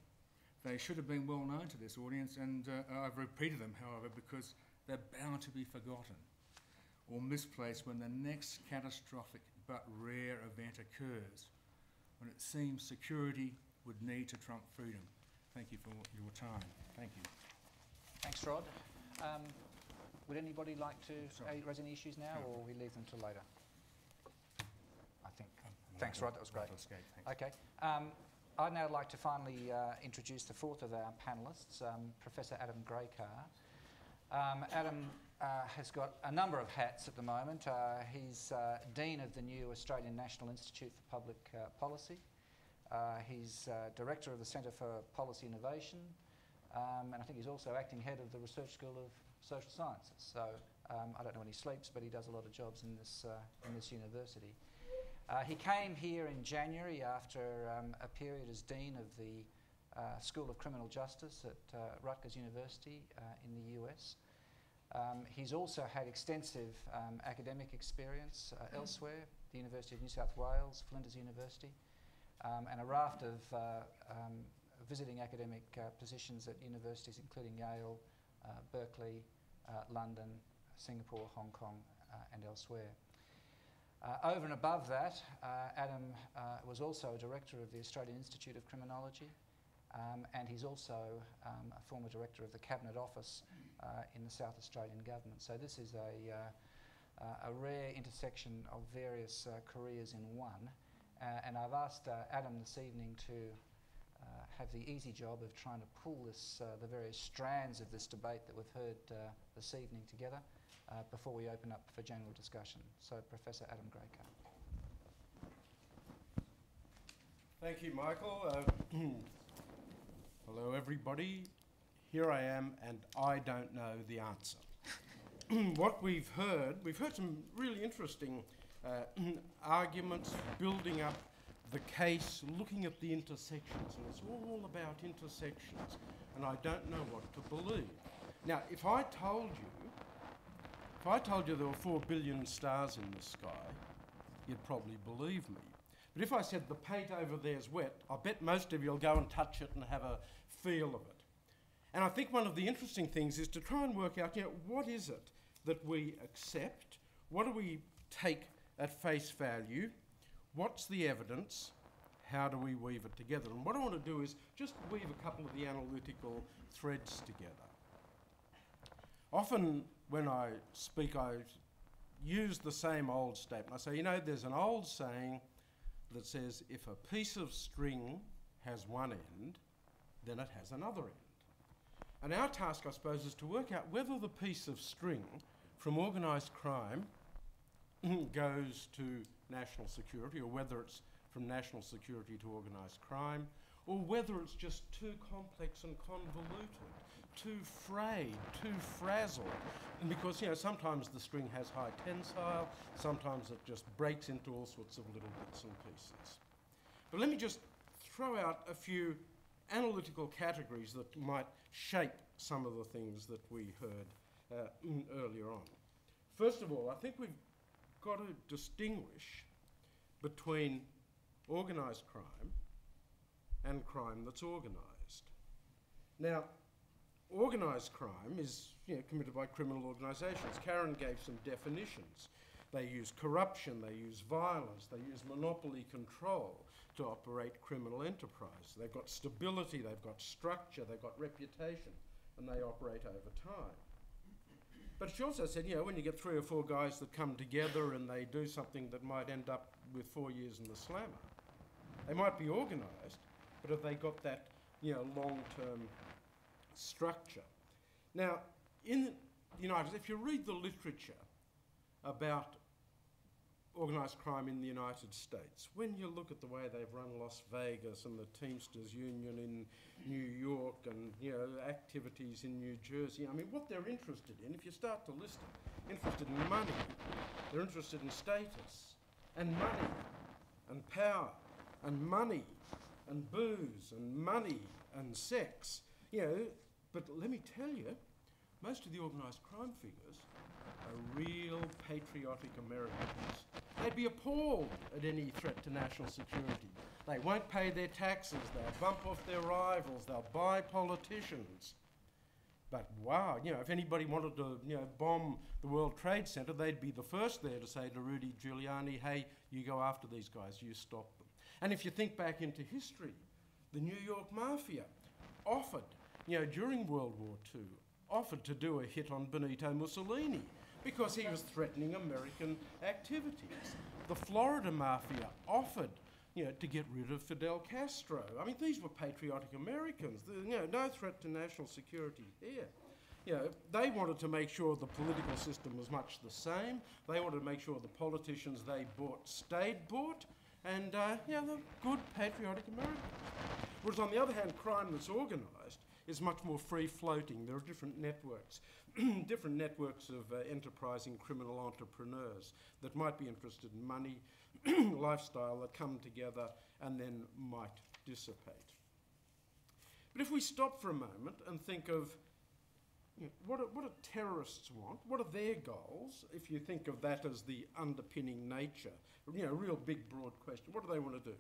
They should have been well known to this audience, and I've repeated them, however, because they're bound to be forgotten or misplaced when the next catastrophic but rare event occurs, when it seems security would need to trump freedom. Thank you for your time. Thank you. Thanks, Rod. Would anybody like to raise any issues now, or we leave them till later? I think. Thanks, Rod. That was great. Okay. I'd now like to finally introduce the fourth of our panellists, Professor Adam Grakar. Adam has got a number of hats at the moment. He's Dean of the new Australian National Institute for Public Policy. He's Director of the Centre for Policy Innovation, and I think he's also acting head of the Research School of Social Sciences. So I don't know when he sleeps, but he does a lot of jobs in this university. He came here in January after a period as Dean of the School of Criminal Justice at Rutgers University in the US. He's also had extensive academic experience elsewhere, the University of New South Wales, Flinders University, and a raft of visiting academic positions at universities including Yale, Berkeley, London, Singapore, Hong Kong, and elsewhere. Over and above that, Adam was also a director of the Australian Institute of Criminology, and he's also a former director of the Cabinet Office in the South Australian Government. So this is a rare intersection of various careers in one. And I've asked Adam this evening to have the easy job of trying to pull the various strands of this debate that we've heard this evening together before we open up for general discussion. So, Professor Adam Grakar. Thank you, Michael. Hello, everybody. Here I am, and I don't know the answer. What we've heard some really interesting arguments building up the case, looking at the intersections, and it's all about intersections, and I don't know what to believe. Now, if I told you there were 4 billion stars in the sky, you'd probably believe me. But if I said the paint over there's wet, I bet most of you will go and touch it and have a feel of it. And I think one of the interesting things is to try and work out, what is it that we accept? What do we take at face value? What's the evidence? How do we weave it together? And what I want to do is just weave a couple of the analytical threads together. Often when I speak, I use the same old statement. I say, there's an old saying that says, if a piece of string has one end, then it has another end. And our task, I suppose, is to work out whether the piece of string from organised crime goes to national security, or whether it's from national security to organised crime, or whether it's just too complex and convoluted, too frayed, too frazzled. And because, sometimes the string has high tensile, sometimes it just breaks into all sorts of little bits and pieces. But let me just throw out a few analytical categories that might shape some of the things that we heard earlier on. First of all, I think we've got to distinguish between organised crime and crime that's organised. Now, organised crime is committed by criminal organisations. Karen gave some definitions. They use corruption, they use violence, they use monopoly control to operate criminal enterprise. They've got stability, they've got structure, they've got reputation, and they operate over time. But she also said, when you get 3 or 4 guys that come together and they do something that might end up with 4 years in the slammer, they might be organised, but have they got that, long-term structure? Now, in the United States, if you read the literature about organised crime in the United States, when you look at the way they've run Las Vegas and the Teamsters Union in New York and, activities in New Jersey, what they're interested in, if you start to list it, interested in money, they're interested in status, and money, and power, and money, and booze, and money, and sex, But let me tell you, most of the organised crime figures are real patriotic Americans. They'd be appalled at any threat to national security. They won't pay their taxes, they'll bump off their rivals, they'll buy politicians. But wow, if anybody wanted to, bomb the World Trade Center, they'd be the first there to say to Rudy Giuliani, hey, you go after these guys, you stop them. And if you think back into history, the New York Mafia offered, during World War II, offered to do a hit on Benito Mussolini because he was threatening American activities. The Florida Mafia offered, to get rid of Fidel Castro. These were patriotic Americans. No threat to national security here. They wanted to make sure the political system was much the same. They wanted to make sure the politicians they bought stayed bought. And, they're good patriotic Americans. Whereas on the other hand, crime that's organised is much more free-floating. There are different networks, different networks of enterprising criminal entrepreneurs that might be interested in money, lifestyle, that come together and then might dissipate. But if we stop for a moment and think of what do terrorists want? What are their goals? If you think of that as the underpinning nature, a real big, broad question. What do they want to do?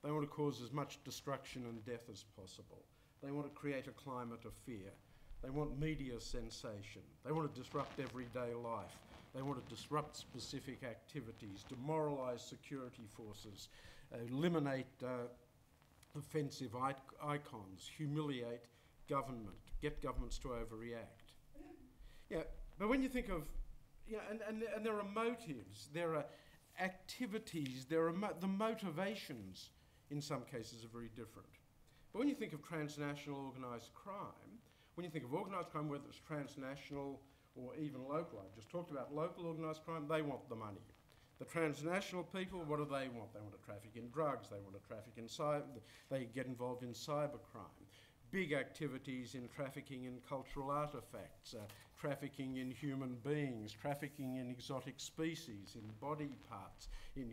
They want to cause as much destruction and death as possible. They want to create a climate of fear. They want media sensation. They want to disrupt everyday life. They want to disrupt specific activities, demoralise security forces, eliminate offensive icons, humiliate government, get governments to overreact. But when you think of, and there are motives, there are activities, there are the motivations in some cases are very different. But when you think of transnational organised crime, when you think of organised crime, whether it's transnational or even local, I just talked about local organised crime, they want the money. The transnational people, what do they want? They want to traffic in drugs, they want to traffic in they get involved in cybercrime. Big activities in trafficking in cultural artefacts, trafficking in human beings, trafficking in exotic species, in body parts, in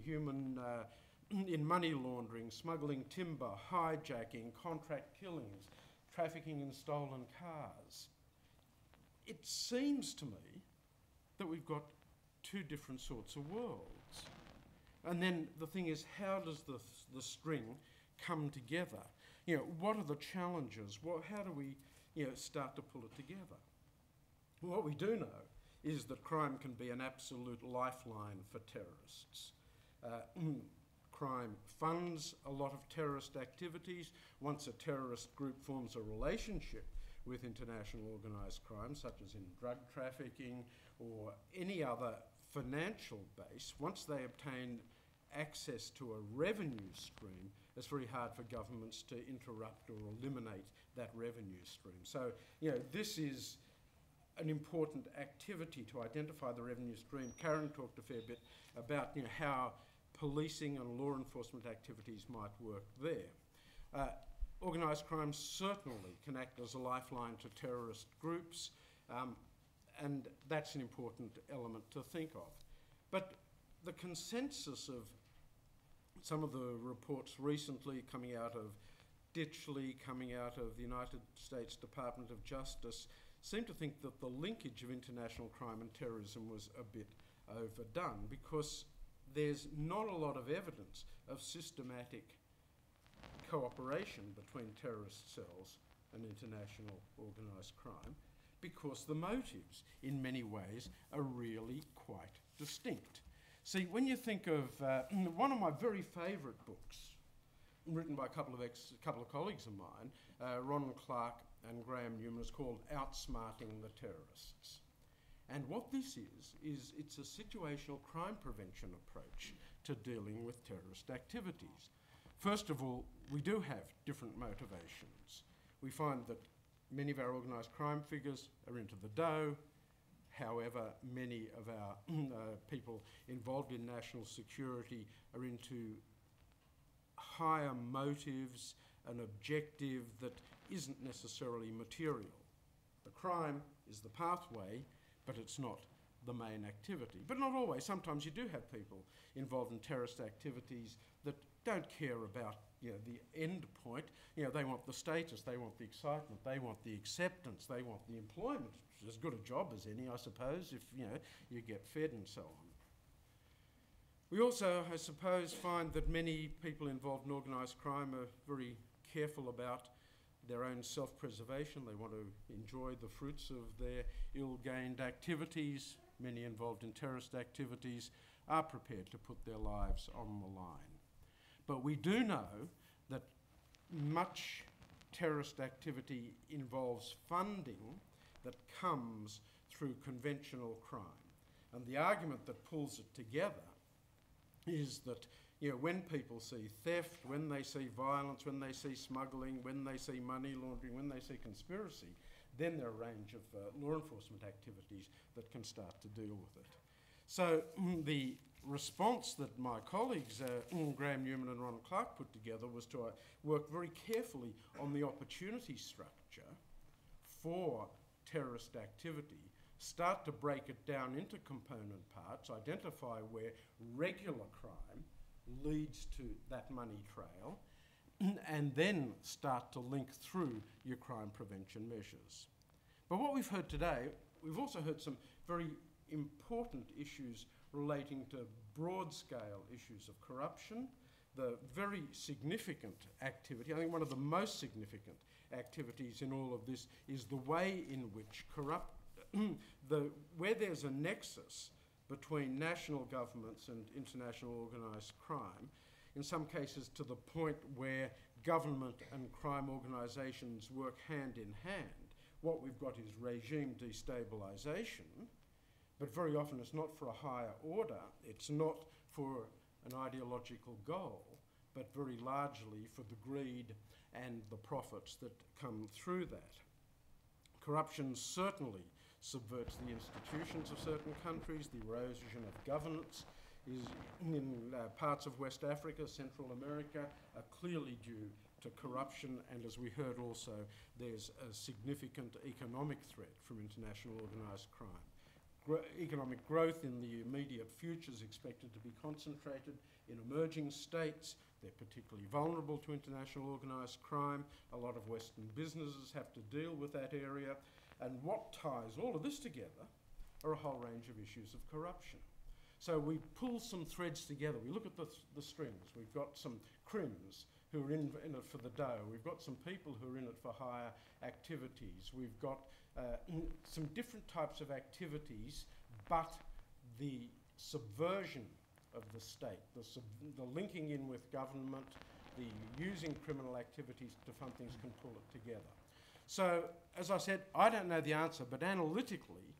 in money laundering, smuggling timber, hijacking, contract killings, trafficking in stolen cars. It seems to me that we've got two different sorts of worlds. And then the thing is, how does the string come together? What are the challenges? How do we start to pull it together. What we do know is that crime can be an absolute lifeline for terrorists. Crime funds a lot of terrorist activities. Once a terrorist group forms a relationship with international organised crime, such as in drug trafficking or any other financial base, once they obtain access to a revenue stream, it's very hard for governments to interrupt or eliminate that revenue stream. So, this is an important activity to identify the revenue stream. Karen talked a fair bit about how policing and law enforcement activities might work there. Organised crime certainly can act as a lifeline to terrorist groups, and that's an important element to think of. But the consensus of some of the reports recently coming out of Ditchley, coming out of the United States Department of Justice, seem to think that the linkage of international crime and terrorism was a bit overdone, because there's not a lot of evidence of systematic cooperation between terrorist cells and international organised crime, because the motives, in many ways, are really quite distinct. See, when you think of one of my very favourite books, written by a couple of colleagues of mine, Ron Clark and Graham Newman, is called Outsmarting the Terrorists. And what this is it's a situational crime prevention approach to dealing with terrorist activities. First of all, we do have different motivations. We find that many of our organised crime figures are into the dough. However, many of our people involved in national security are into higher motives, an objective that isn't necessarily material. The crime is the pathway, but it's not the main activity. But not always. Sometimes you do have people involved in terrorist activities that don't care about the end point. They want the status, they want the excitement, they want the acceptance, they want the employment, which is as good a job as any, I suppose, if you get fed and so on. We also, I suppose, find that many people involved in organised crime are very careful about their own self-preservation. They want to enjoy the fruits of their ill-gained activities. Many involved in terrorist activities are prepared to put their lives on the line. But we do know that much terrorist activity involves funding that comes through conventional crime. And the argument that pulls it together is that when people see theft, when they see violence, when they see smuggling, when they see money laundering, when they see conspiracy, then there are a range of law enforcement activities that can start to deal with it. So the response that my colleagues, Graham Newman and Ron Clark, put together was to work very carefully on the opportunity structure for terrorist activity, start to break it down into component parts, identify where regular crime leads to that money trail, and then start to link through your crime prevention measures. But what we've heard today, we've also heard some very important issues relating to broad-scale issues of corruption, the very significant activity, I think one of the most significant activities in all of this is the way in which where there's a nexus between national governments and international organised crime, in some cases to the point where government and crime organisations work hand in hand. What we've got is regime destabilisation, but very often it's not for a higher order, it's not for an ideological goal, but very largely for the greed and the profits that come through that. Corruption certainly subverts the institutions of certain countries. The erosion of governance is in parts of West Africa, Central America, are clearly due to corruption, and as we heard also, there's a significant economic threat from international organised crime. Economic growth in the immediate future is expected to be concentrated in emerging states. They're particularly vulnerable to international organised crime. A lot of Western businesses have to deal with that area. And what ties all of this together are a whole range of issues of corruption. So we pull some threads together. We look at the strings. We've got some crims who are in it for the dough. We've got some people who are in it for higher activities. We've got some different types of activities, but the subversion of the state, the linking in with government, the using criminal activities to fund things can pull it together. So, as I said, I don't know the answer, but analytically,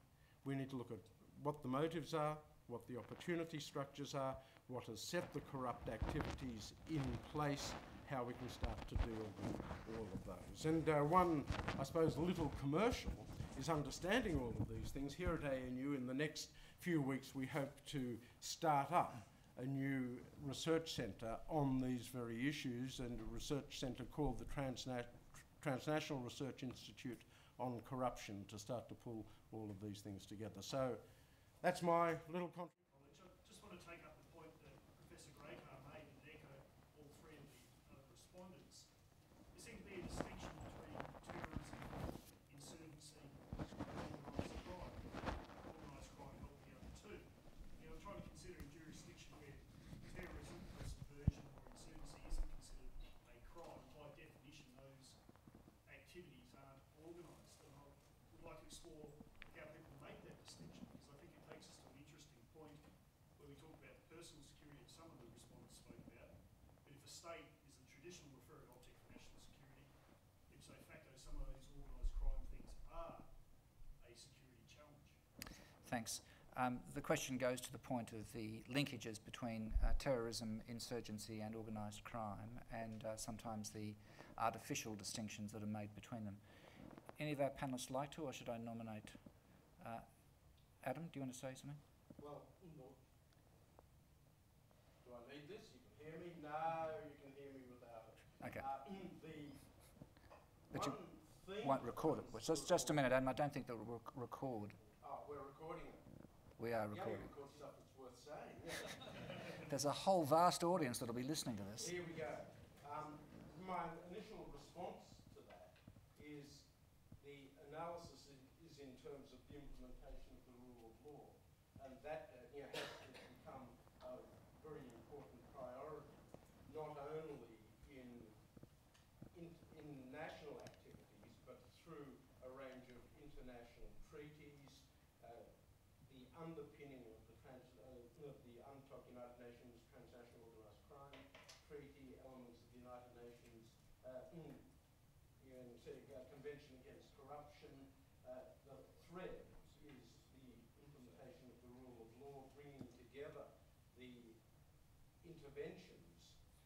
we need to look at what the motives are, what the opportunity structures are, what has set the corrupt activities in place, how we can start to deal with all of those. And one, I suppose, little commercial is understanding all of these things. Here at ANU, in the next few weeks, we hope to start up a new research centre on these very issues, and a research centre called the Transnational Research Institute on Corruption to start to pull all of these things together. So that's my little contribution. I just want to take up the point that Professor Grakar made and echo all three of the other respondents. There seems to be a distinction between terrorism, insurgency, and organised crime. Organised crime helping the other two. You know, I'm trying to consider a jurisdiction where terrorism or subversion or insurgency isn't considered a crime. By definition, those activities aren't organised. And I would like to explore how people make that distinction, because I think it takes us to an interesting point where we talk about personal security that some of the respondents spoke about. But if a state is the traditional referred object for national security, ipso facto some of these organised crime things are a security challenge. Thanks. The question goes to the point of the linkages between terrorism, insurgency and organised crime, and sometimes the artificial distinctions that are made between them. Any of our panellists like to, or should I nominate? Adam, do you want to say something? Well, no. Do I need this? You can hear me? No, you can hear me without it. Okay. But you won't record it. Well, just a minute, Adam. I don't think they'll record. Oh, we're recording it. We are Yeah, recording. we record stuff that's worth saying. Yeah. There's a whole vast audience that'll be listening to this. Here we go. My initial response to that is the analysis is in terms of the implementation of the rule of law, and that has become a very important priority, not only in national activities, but through a range of international treaties, the underpinning of the United Nations Transnational Organised Crime Treaty, elements of the United Nations Convention Against Corruption. The thread is the implementation of the rule of law, bringing together the interventions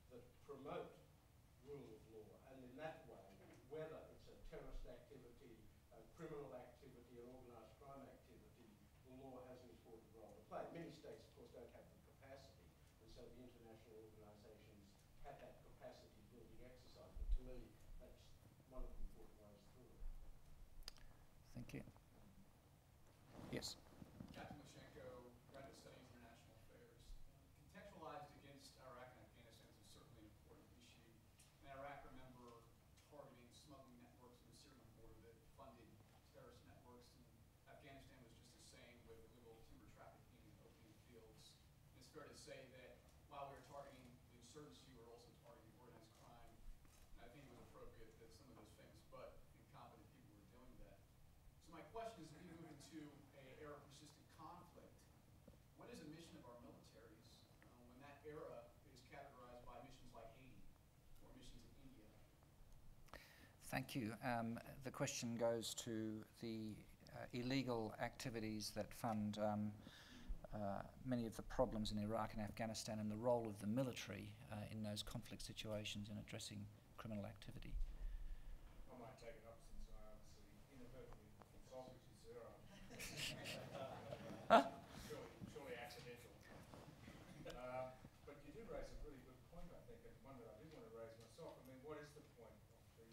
that promote rule of law, and in that way, whether it's a terrorist activity, a criminal activity, an organised crime activity, the law has an important role to play. Many states, of course, don't have the capacity, and so the international organisations have that capacity building exercise. But to me, that's one of the important ways through it. Thank you. Yes. Captain Lushenko, Graduate Studies International Affairs. Contextualized against Iraq and Afghanistan is certainly an important issue. In Iraq, remember targeting smuggling networks on the Syrian border that funded terrorist networks, and Afghanistan was just the same with illegal timber trafficking and opium fields. And it's fair to say that while we were targeting the insurgency, we were also targeting organized crime. And I think it was appropriate that some of those famous but incompetent people were doing that. So my question is, as we move into an era of persistent conflict, what is the mission of our militaries when that era is categorized by missions like Haiti or missions in India? Thank you. The question goes to the illegal activities that fund many of the problems in Iraq and Afghanistan, and the role of the military in those conflict situations in addressing criminal activity. I might take it up since I obviously inadvertently insulted you, sir. Surely accidental. But you do raise a really good point, I think, and one that I did want to raise myself. I mean, what is the point of the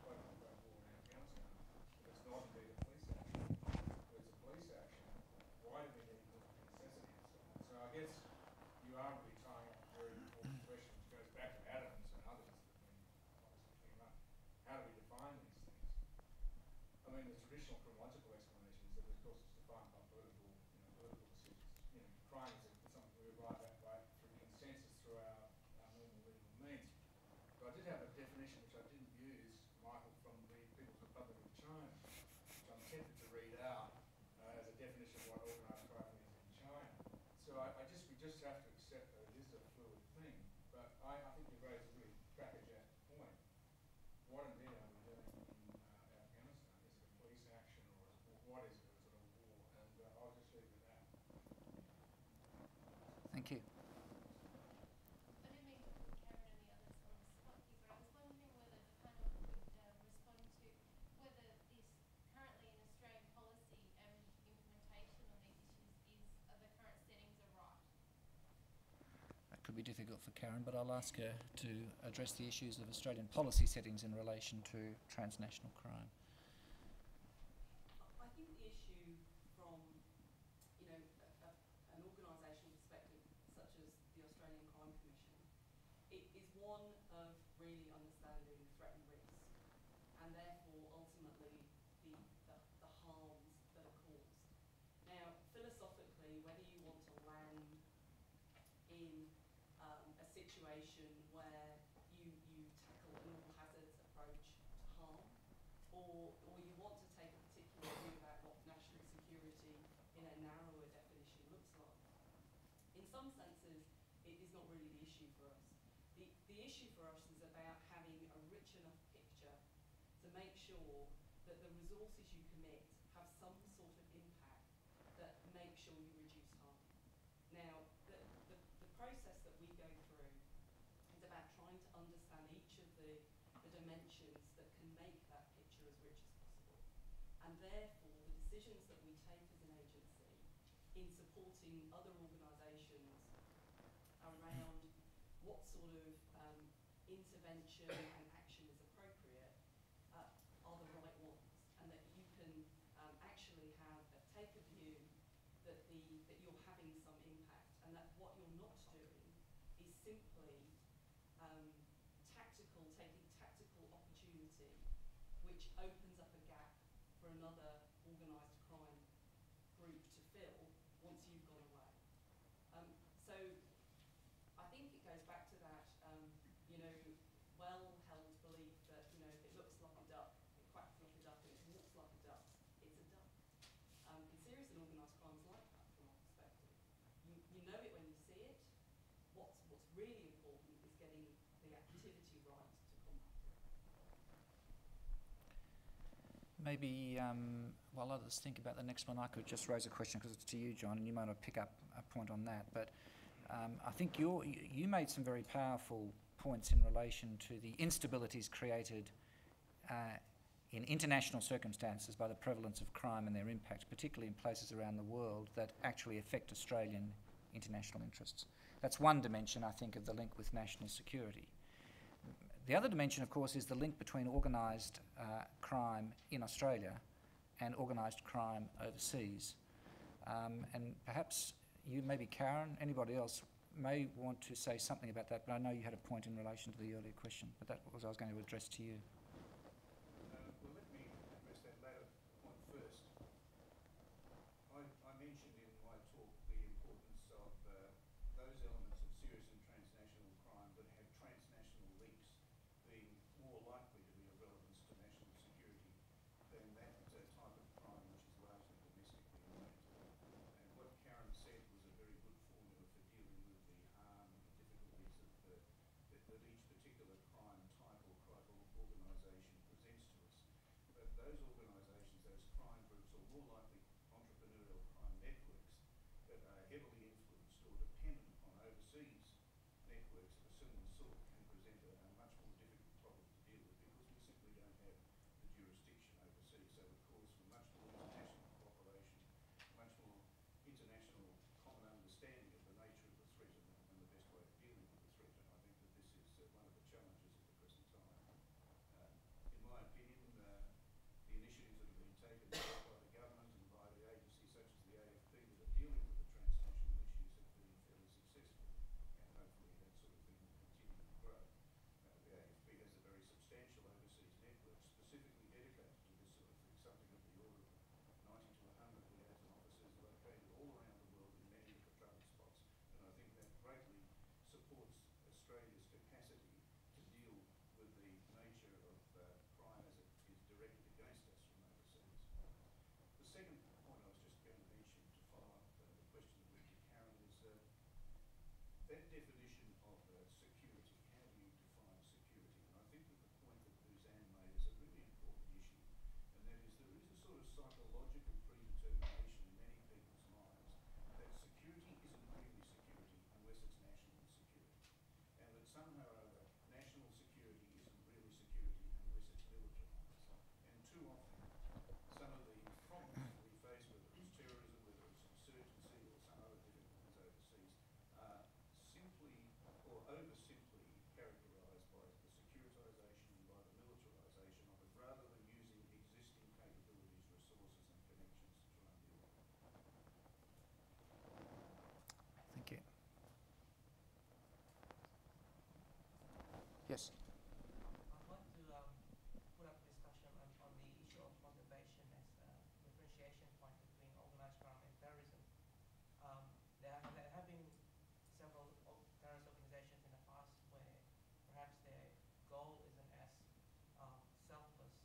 quote-unquote war in Afghanistan if it's not indeed a police action? If it's a police action, why do we need political necessity and so on? So I guess you are really tying up a very important question, which goes back to Adams and others that have been obviously came up. How do we define these things? I mean, the traditional chronological explanation is that, of course, it's defined by political decisions. Crime is did have a definition which I didn't use, Michael, from the People's Republic of China, which I'm tempted to read out as a definition of what organised crime is in China. So we just have to accept that it is a fluid thing. But I think you've raised a really crackerjack point. What indeed are we doing in Afghanistan? Is it a police action, or what is it? Is it a war? And I'll just leave it at that. Thank you. I didn't mean to put Karen and the others on the spot here, but I was wondering whether the panel could respond to whether this currently in Australian policy and implementation on these issues are the current settings are right. That could be difficult for Karen, but I'll ask her to address the issues of Australian policy settings in relation to transnational crime. I think the issue from, an organisational perspective, such as the Australian Crime Commission, it is one of really understanding threat and risk, and therefore ultimately the harms that are caused. Now, philosophically, whether you want to land in a situation where you tackle an all hazards approach to harm, or you want to take a particular view about what national security in a narrower definition looks like. In some senses, it is not really the issue for us. The issue for us is about having a rich enough picture to make sure that the resources you commit have some sort of impact that make sure you reduce harm. Now, the process that we go through is about trying to understand each of the dimensions that can make that picture as rich as possible. And therefore, the decisions that we take as an agency in supporting other organisations around what sort of intervention and action is appropriate are the right ones, and that you can actually take a view that you're having some impact, and that what you're not doing is simply taking tactical opportunity, which opens up a gap for another organised crime group to fill once you've gone away. So I think it goes back to that, well-held belief that, if it looks like a duck, it quacks like a duck, and it walks like a duck, it's a duck. And serious and organised crime is like that from our perspective. You know it when you see it. What's really important is getting the activity right to combat it. Maybe while others think about the next one, I could just raise a question because it's to you, John, and you might pick up a point on that. But I think you made some very powerful points in relation to the instabilities created in international circumstances by the prevalence of crime and their impact, particularly in places around the world that actually affect Australian international interests. That's one dimension, I think, of the link with national security. The other dimension, of course, is the link between organised crime in Australia and organised crime overseas. And perhaps you, maybe Karen, anybody else, may want to say something about that, but I know you had a point in relation to the earlier question, but that was I was going to address to you. Well, let me address that latter point first. I mentioned in my talk the importance of those elements of serious and transnational crime that have transnational links being more likely to be of relevance to national security than that type of crime which is largely domestically oriented. And what Karen said was a very good formula for dealing with the harm and the difficulties that each particular crime type or organisation presents to us. But those organisations, those crime groups, are more likely entrepreneurial crime networks that are heavily influenced or dependent upon overseas networks of a similar sort can present a much more difficult problem to deal with because we simply don't have the jurisdiction overseas. So it calls for much more international cooperation, much more international common understanding of the nature of the threat and the best way of dealing with the threat. And I think that this is one of the challenges at the present time. In my opinion, the initiatives that have been taken both by the government and by the agencies such as the AFP that are dealing with the transnational issues have been fairly successful, and hopefully that sort of thing will continue to grow. The AFP has a very substantial overseas network specifically dedicated to this sort of thing, something of the order of 90 to 100 liaison officers located all around the world in many of the trouble spots. that definition of security, how do you define security? And I think that the point that Suzanne made is a really important issue, and that is there is a sort of psychological predetermination in many people's minds that security isn't really security unless it's national security, and that somehow or other national security isn't really security unless it's militarised. And too often, some of the problems that we face, whether it's terrorism, whether it's insurgency or some other difficulties overseas, are simply or oversimply characterised by the securitisation and by the militarisation of it, rather than using existing capabilities, resources and connections to try and deal with it. Thank you. Yes. I'd like to put up a discussion on the issue of motivation as a differentiation point between organised crime and terrorism. There have been several terrorist organizations in the past where perhaps their goal isn't as selfless,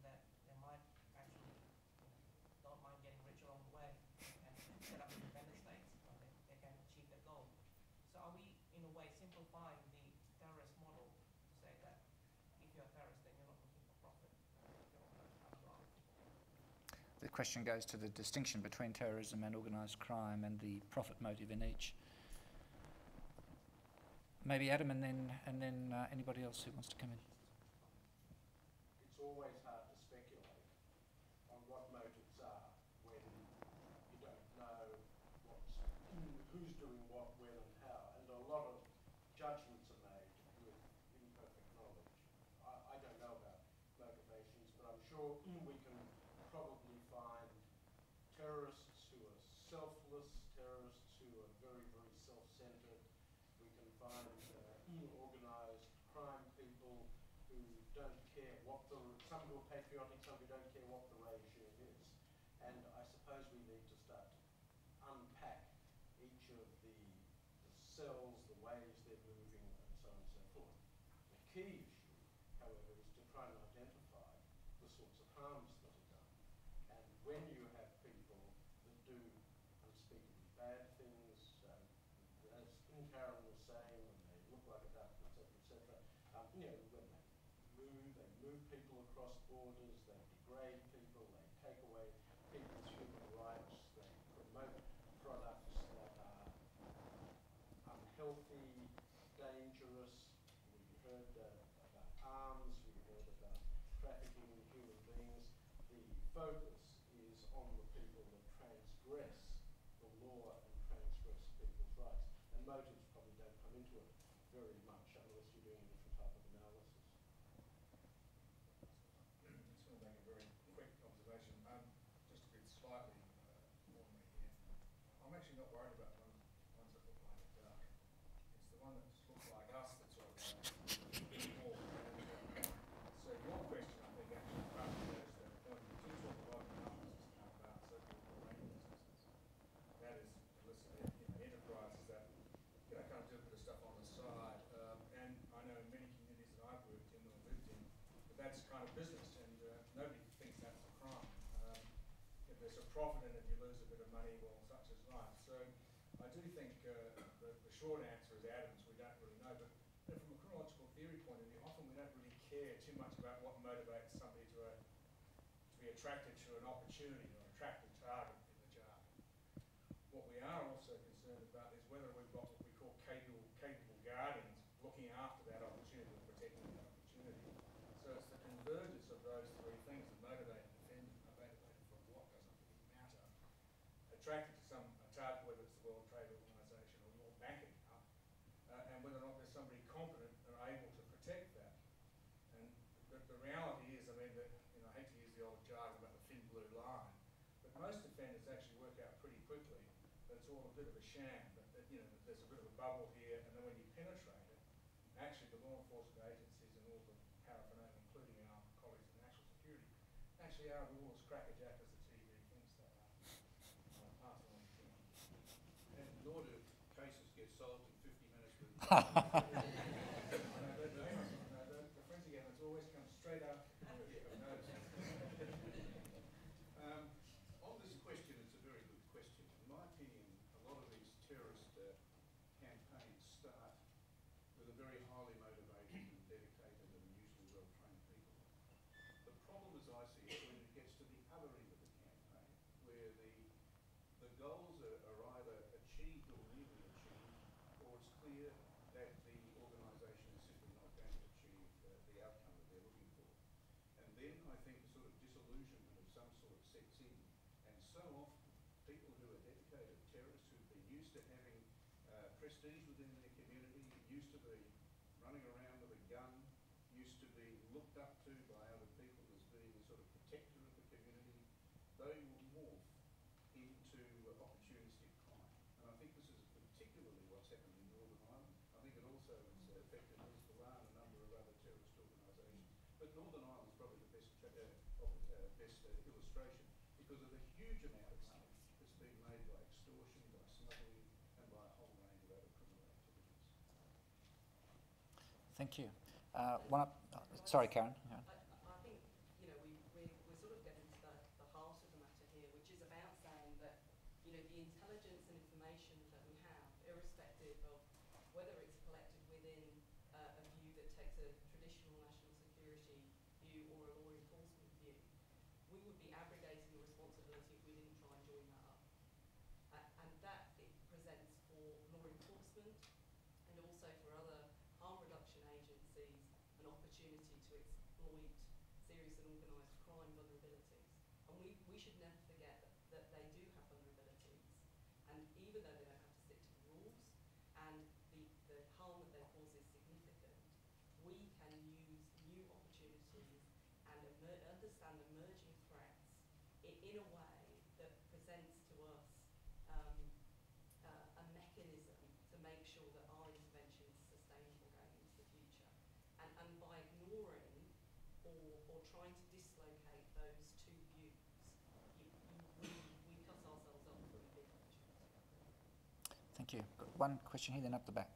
that they might actually don't mind getting rich along the way and set up independent states where they can achieve their goal. So are we, in a way, simplifying the terrorist model to say that if you're a terrorist, then you're not looking for profit, you're organised crime as well? The question goes to the distinction between terrorism and organised crime and the profit motive in each. Maybe Adam, and then anybody else who wants to come in. It's always hard to speculate on what motives are when you don't know who's doing what, when and how, and a lot of judgments are made with imperfect knowledge. I don't know about motivations, but I'm sure we can probably find terrorists who are selfless, terrorists who are very, very self-centred. We can find organised crime people who don't care what some who are patriotic, some who don't care what the regime is. And I suppose we need to start to unpack each of the cells, the ways they're moving, and so on and so forth. The key issue, however, is to try and identify the sorts of harms that are done. And when you have people that do unspeakably bad things, as Karen was saying, when they look like a duck, etc., when they move people across borders, they degrade people, they take away people's human rights, they promote products that are unhealthy, dangerous. We heard about arms, we heard about trafficking in human beings. The focus is on the people that transgress the law and transgress people's rights. And motives probably don't come into it very much unless you're doing a different type of analysis. I just want to make a very quick observation, just to be slightly warmer here. I'm actually not worried about ones that look like a duck. It's the one that looks like us that's all more. So your question, I think, actually partly goes to that point. You do talk a lot about businesses come about, so-called brain businesses. That is illicit enterprises that kind of do a bit of stuff on the side. And I know in many communities that I've worked in or lived in, that's kind of business, and nobody thinks that's a crime. If there's a profit in it, you lose a bit of money, well, such is life. So I do think the short answer is Adam's, we don't really know. But from a chronological theory point of view, often we don't really care too much about what motivates somebody to be attracted to an opportunity or attractive target in the jargon. What we are also concerned about is whether we've got what we call capable guardians looking after that opportunity or protecting that opportunity. So it's the convergence of those three things that motivate and defend, motivated from what doesn't really matter. Attracted to a target, whether it's the World Trade Organization or your bank account, and whether or not there's somebody competent and able to protect that. And the reality is, I mean, that, I hate to use the old jargon about the thin blue line, but most offenders actually work out pretty quickly that it's all a bit of a sham, that there's a bit of a bubble here, and then when you penetrate it, actually the law enforcement agencies and all the paraphernalia, including our colleagues in national security, actually are all as crackerjack as the TV thinks they are. Pass on to you. And nor do cases get solved in 50 minutes with The forensic evidence always comes straight up. On this question, it's a very good question. In my opinion, a lot of these terrorist campaigns very highly motivated and dedicated and usually well-trained people. The problem, as I see it, when it gets to the other end of the campaign, where the goals are either achieved or nearly achieved, or it's clear that the organisation is simply not going to achieve the outcome that they're looking for. And then I think a sort of disillusionment of some sort sets in, and so often people who are dedicated terrorists who've been used to having prestige within their community, used to be running around with a gun, used to be looked up to by other people as being a sort of protector of the community, they will morph into opportunistic crime. And I think this is particularly what's happened in Northern Ireland. I think it also has affected Hezbollah and a number of other terrorist organisations. But Northern Ireland is probably the best illustration because of the huge amount of money that's been made by extortion, by smuggling, and by a whole range of other criminal activities. Thank you. Sorry, Karen. Yeah. I think, you know, we're sort of getting to the heart of the matter here, which is about saying that, you know, the intelligence and information that we have, irrespective of whether it's collected within a view that takes a traditional national security view or a law enforcement view, we would be abrogating the responsibility if we didn't try and join that up. And that it presents for law enforcement and also for other harm reduction agencies an opportunity to exploit serious and organised crime vulnerabilities. And we should never forget that they do have vulnerabilities. And even though they don't have to stick to the rules and the harm that they cause is significant, we can use new opportunities and understand emerging threats in a way that presents to us a mechanism to make sure that our intervention is sustainable going into the future. And by ignoring or trying to dislocate those two views, we cut ourselves off from a big opportunity. Thank you. Got one question here, then up the back.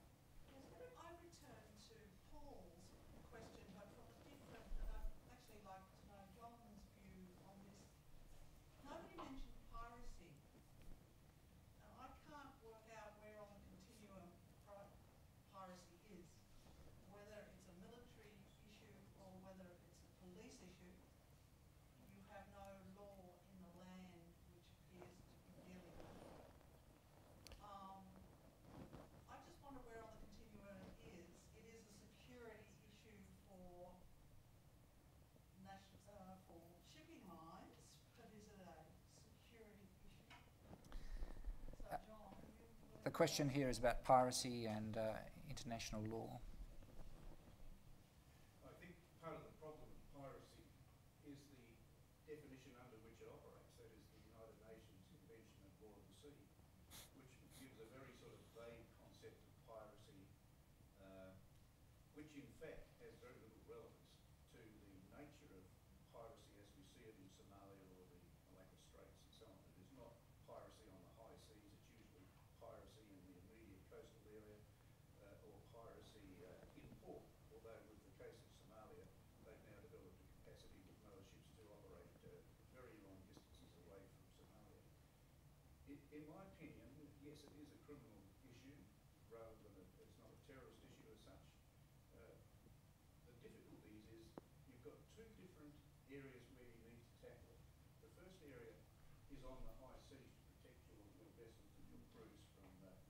Yes, could I return to Paul's question, but from a different, and I'd actually like to know Jonathan's view on this. Nobody mentioned piracy. Now, I can't work out where on the continuum piracy is, whether it's a military issue or whether it's a police issue. You have no law in the land which appears to be dealing with it. I just wonder where on the continuum it is. It is a security issue for shipping lines, but is it a security issue? So, John, The question here is about piracy and international law. I think part of the problem with piracy is the definition under which it operates, that is the United Nations Convention of Law of the Sea, which gives a very sort of vague concept of piracy, which in fact has very little relevance to the nature of piracy as we see it in Somalia or the Malacca Straits and so on. It is not piracy on the high seas, it's usually piracy in the immediate coastal area or piracy in port, although with the case of Somalia, they've now developed a capacity with motor ships to operate very long distances away from Somalia. In my opinion, yes, it is a criminal issue rather than it's not a terrorist issue as such. The difficulties is you've got two different areas where you need to tackle it. The first area is on the high seas to protect your vessels and your crews from harm.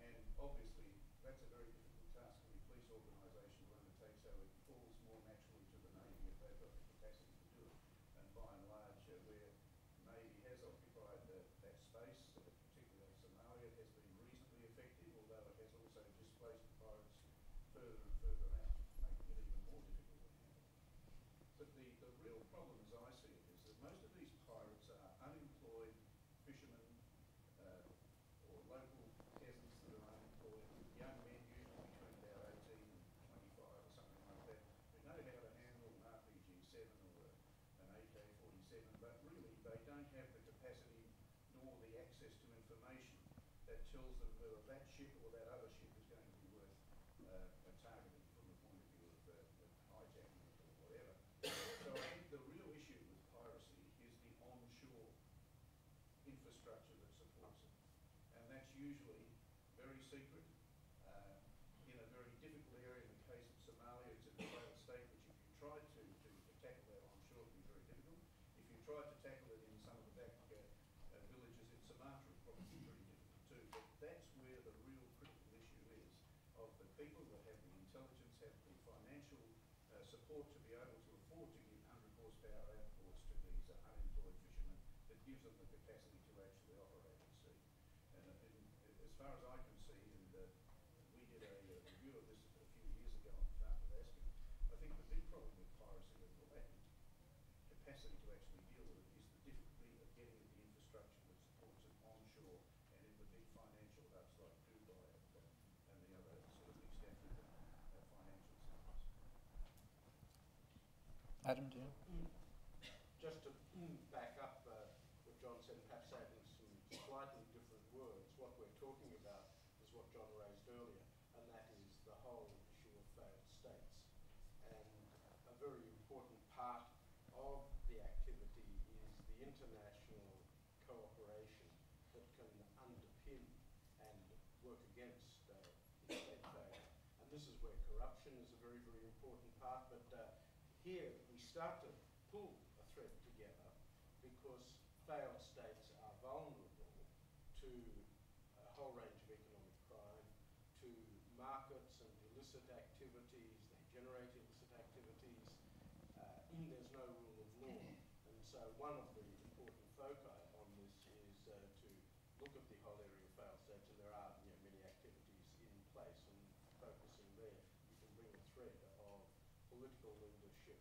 And obviously that's a very difficult task for a police organisation to undertake, so it falls more naturally to the Navy if they've got the capacity to do it. And by and large, where the Navy has occupied that space, particularly in Somalia, has been reasonably effective, although it has also displaced the pirates further and further out, making it even more difficult to handle. But the real problem, as I see it, is that most of these pirates are unemployed fishermen or local peasants that are unemployed, young men usually between about 18 and 25 or something like that, who know how to handle an RPG-7 or an AK-47, but really they don't have the capacity nor the access to information that tells them whether that ship or that other ship is going to be worth targeting from the point of view of hijacking it or whatever. So I think the real issue with piracy is the onshore infrastructure that supports it. And that's usually very secret, tried to tackle it in some of the back villages in Sumatra, it's probably pretty difficult too, but that's where the real critical issue is, of the people that have the intelligence, have the financial support to be able to afford to give 100 horsepower outboards to these unemployed fishermen, that gives them the capacity to actually operate at sea. And as far as I can see, and we did a review of this a few years ago on behalf of ASCII, I think the big problem with piracy and the lack of capacity to actually deal with it is the difficulty of getting at the infrastructure that supports it onshore and in the big financial hubs like Dubai and the other sort of East African financial centres. Adam, do you? Just to back up what John said, and perhaps add in some slightly different words, what we're talking about is what John raised earlier, and that is the whole issue of failed states. And a very important part of the activity is the international cooperation that can underpin and work against state failure. And this is where corruption is a very, very important part, but here we start to pull a thread together because failed states are vulnerable to a whole range of economic crime, to markets and illicit activities. They generate illicit activities. There's no rule of law. And so one of the important foci on this is to look at the whole area of failed states, and there are many activities in place, and focusing there, you can bring a thread of political leadership,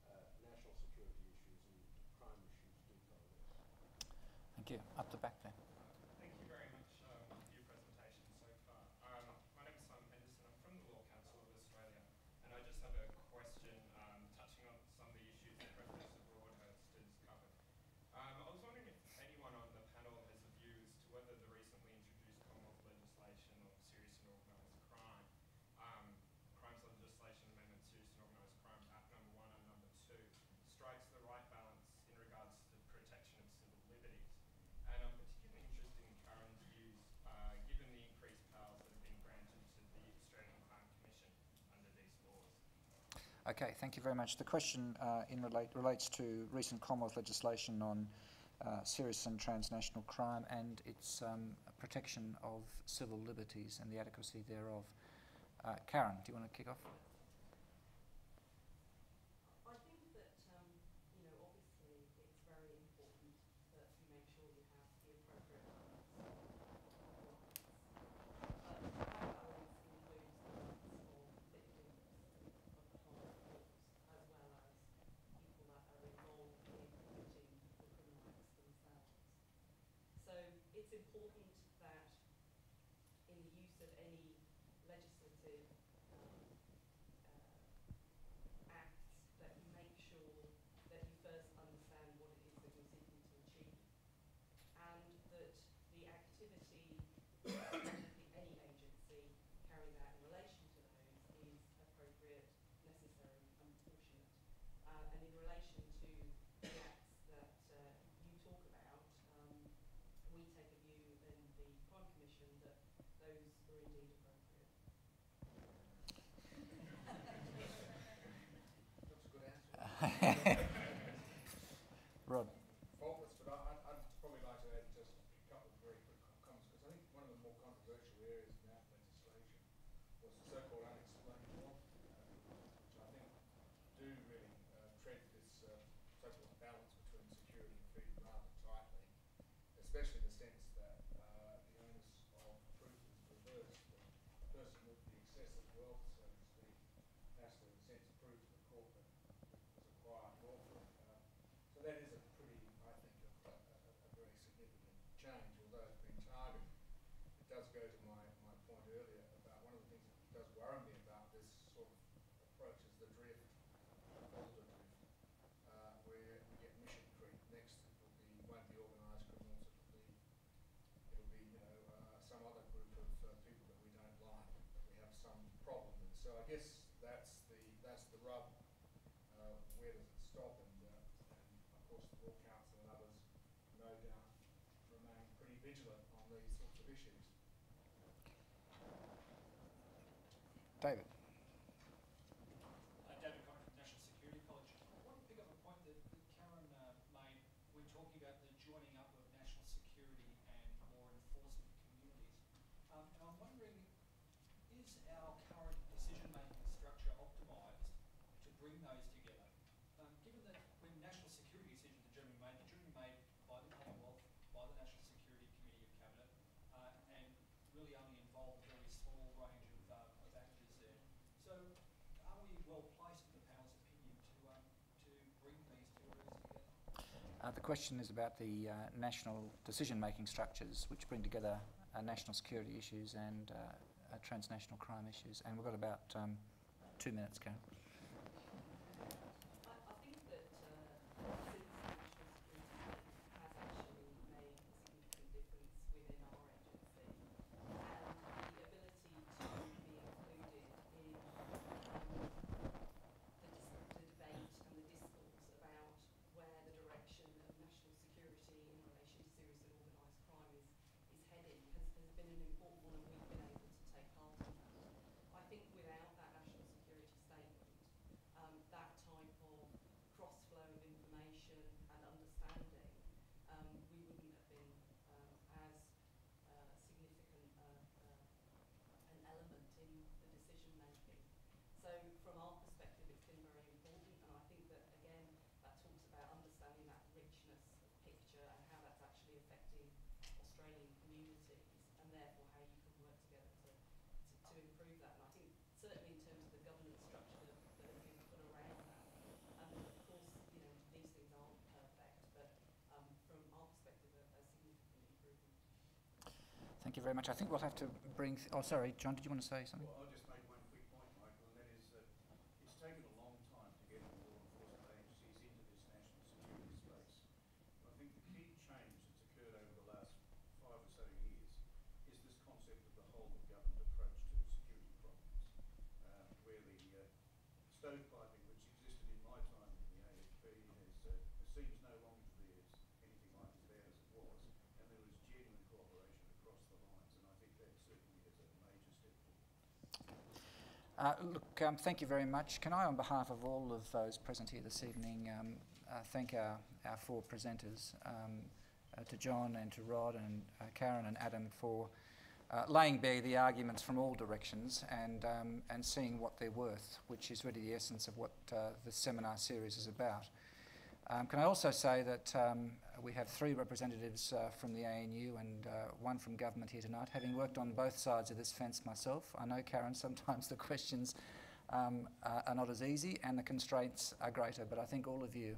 national security issues and crime issues do coalesce. Thank you. Up the back there. Thank you very much for your presentation so far. My name is Simon Henderson. I'm from the Law Council of Australia, and I just have a question touching on some of the issues that Professor Broadhurst has covered. I was wondering if anyone on the panel has a view as to whether the recently introduced Commonwealth legislation on serious and organised crime, Crimes Legislation Amendment Serious and Organised Crime Act number 1 and number 2, strikes the right balance in regards to the protection of civil liberties. And I'm particularly interested in Karen's views, given the increased powers that have been granted to the Australian Crime Commission under these laws. Okay, thank you very much. The question relates to recent Commonwealth legislation on serious and transnational crime and its protection of civil liberties and the adequacy thereof. Karen, do you want to kick off? I think that, obviously it's very important that you make sure you have the appropriate balance of rights. But that balance includes the rights of victims of the horrible laws, as well as people that are involved in committing the criminal acts themselves. So it's important that in the use of any legislative acts, that you make sure that you first understand what it is that you're seeking to achieve, and that the activity that any agency carries out in relation to those is appropriate, necessary and proportionate. And in relation to the acts that you talk about, we take a view in the Crime Commission that those are indeed appropriate. That's a good answer. Rod. Faultless, but I'd probably like to add just a couple of very quick comments, because I think one of the more controversial areas in that legislation was the so-called unexplained law, which I think do really tread this so-called balance between security and freedom rather tightly, especially in the sense that the onus of proof is reversed. The person with the excessive wealth, so to speak, has to, in a sense, prove to the court that it was acquired lawfully. So that is a pretty, I think, a very significant change, although it's been targeted. It does go to my point earlier about one of the things that does worry me about this sort of approach is the drift, older drift, where we get mission creep. Next won't be organised criminals, it'll be some other group of people that we don't like, that we have some problem with. So I guess that's the rub. Where does it stop? And of course the Law Council and others no doubt remain pretty vigilant on these sorts of issues. David. David Conner from National Security College. I want to pick up a point that Karen made is our current decision-making structure optimised to bring those together? Given that when national security decisions are generally made by the Commonwealth, by the National Security Committee of Cabinet, and really only involve a very small range of actors there. So are we well placed, in the panel's opinion, to bring these two areas together? The question is about the national decision-making structures which bring together national security issues and transnational crime issues. And we've got about 2 minutes, Karen. I think that since the national security has actually made a significant difference within our agency, and the ability to be included in the debate and the discourse about where the direction of national security in relation to serious and organised crime is heading has been an important one, and we've been able to take part in that. I think without that national security statement, that type of cross-flow of information and understanding, we wouldn't have been as significant an element in the decision making. So from our perspective, it's been very important, and I think that again that talks about understanding that richness of picture and how that's actually affecting Australian communities, and therefore how you can work together to improve that. And I think certainly in terms of the governance structure that have been put around that, of course, you know, these things aren't perfect, but from our perspective, a significant improvement. Thank you very much. I think we'll have to bring... oh, sorry, John, did you want to say something? Well, I'll just make one quick point, Michael, and that is that it's taken a long time to get the law enforcement agencies into this national security space. I think the key change that's occurred over the last 5 or so years is this concept of the whole of government approach to security problems, where the stovepiping which existed in my time in the AFP seems no longer to be anything like as bad as it was, and there was genuine cooperation across the lines, and I think that certainly is a major step forward. Look, thank you very much. Can I, on behalf of all of those present here this evening, thank our 4 presenters, to John and to Rod and Karen and Adam for laying bare the arguments from all directions and seeing what they're worth, which is really the essence of what the seminar series is about. Can I also say that we have 3 representatives from the ANU and 1 from government here tonight, having worked on both sides of this fence myself. I know, Karen, sometimes the questions are not as easy and the constraints are greater, but I think all of you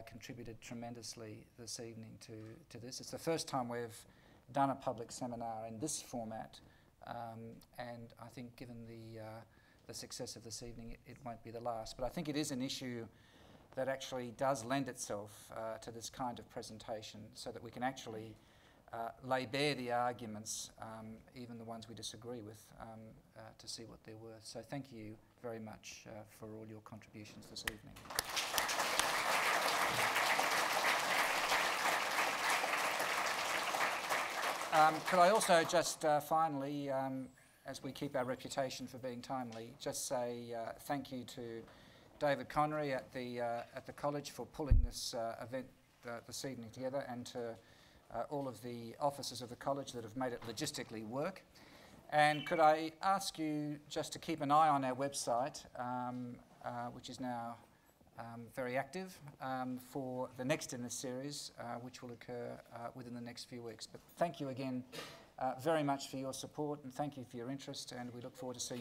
contributed tremendously this evening to this. It's the first time we've done a public seminar in this format, and I think given the success of this evening, it won't be the last. But I think it is an issue that actually does lend itself to this kind of presentation, so that we can actually lay bare the arguments, even the ones we disagree with, to see what they're worth. So thank you very much for all your contributions this evening. Could I also just finally, as we keep our reputation for being timely, just say thank you to David Connery at the college for pulling this event this evening together, and to all of the officers of the college that have made it logistically work. And could I ask you just to keep an eye on our website, which is now very active, for the next in this series, which will occur within the next few weeks. But thank you again very much for your support, and thank you for your interest, and we look forward to seeing you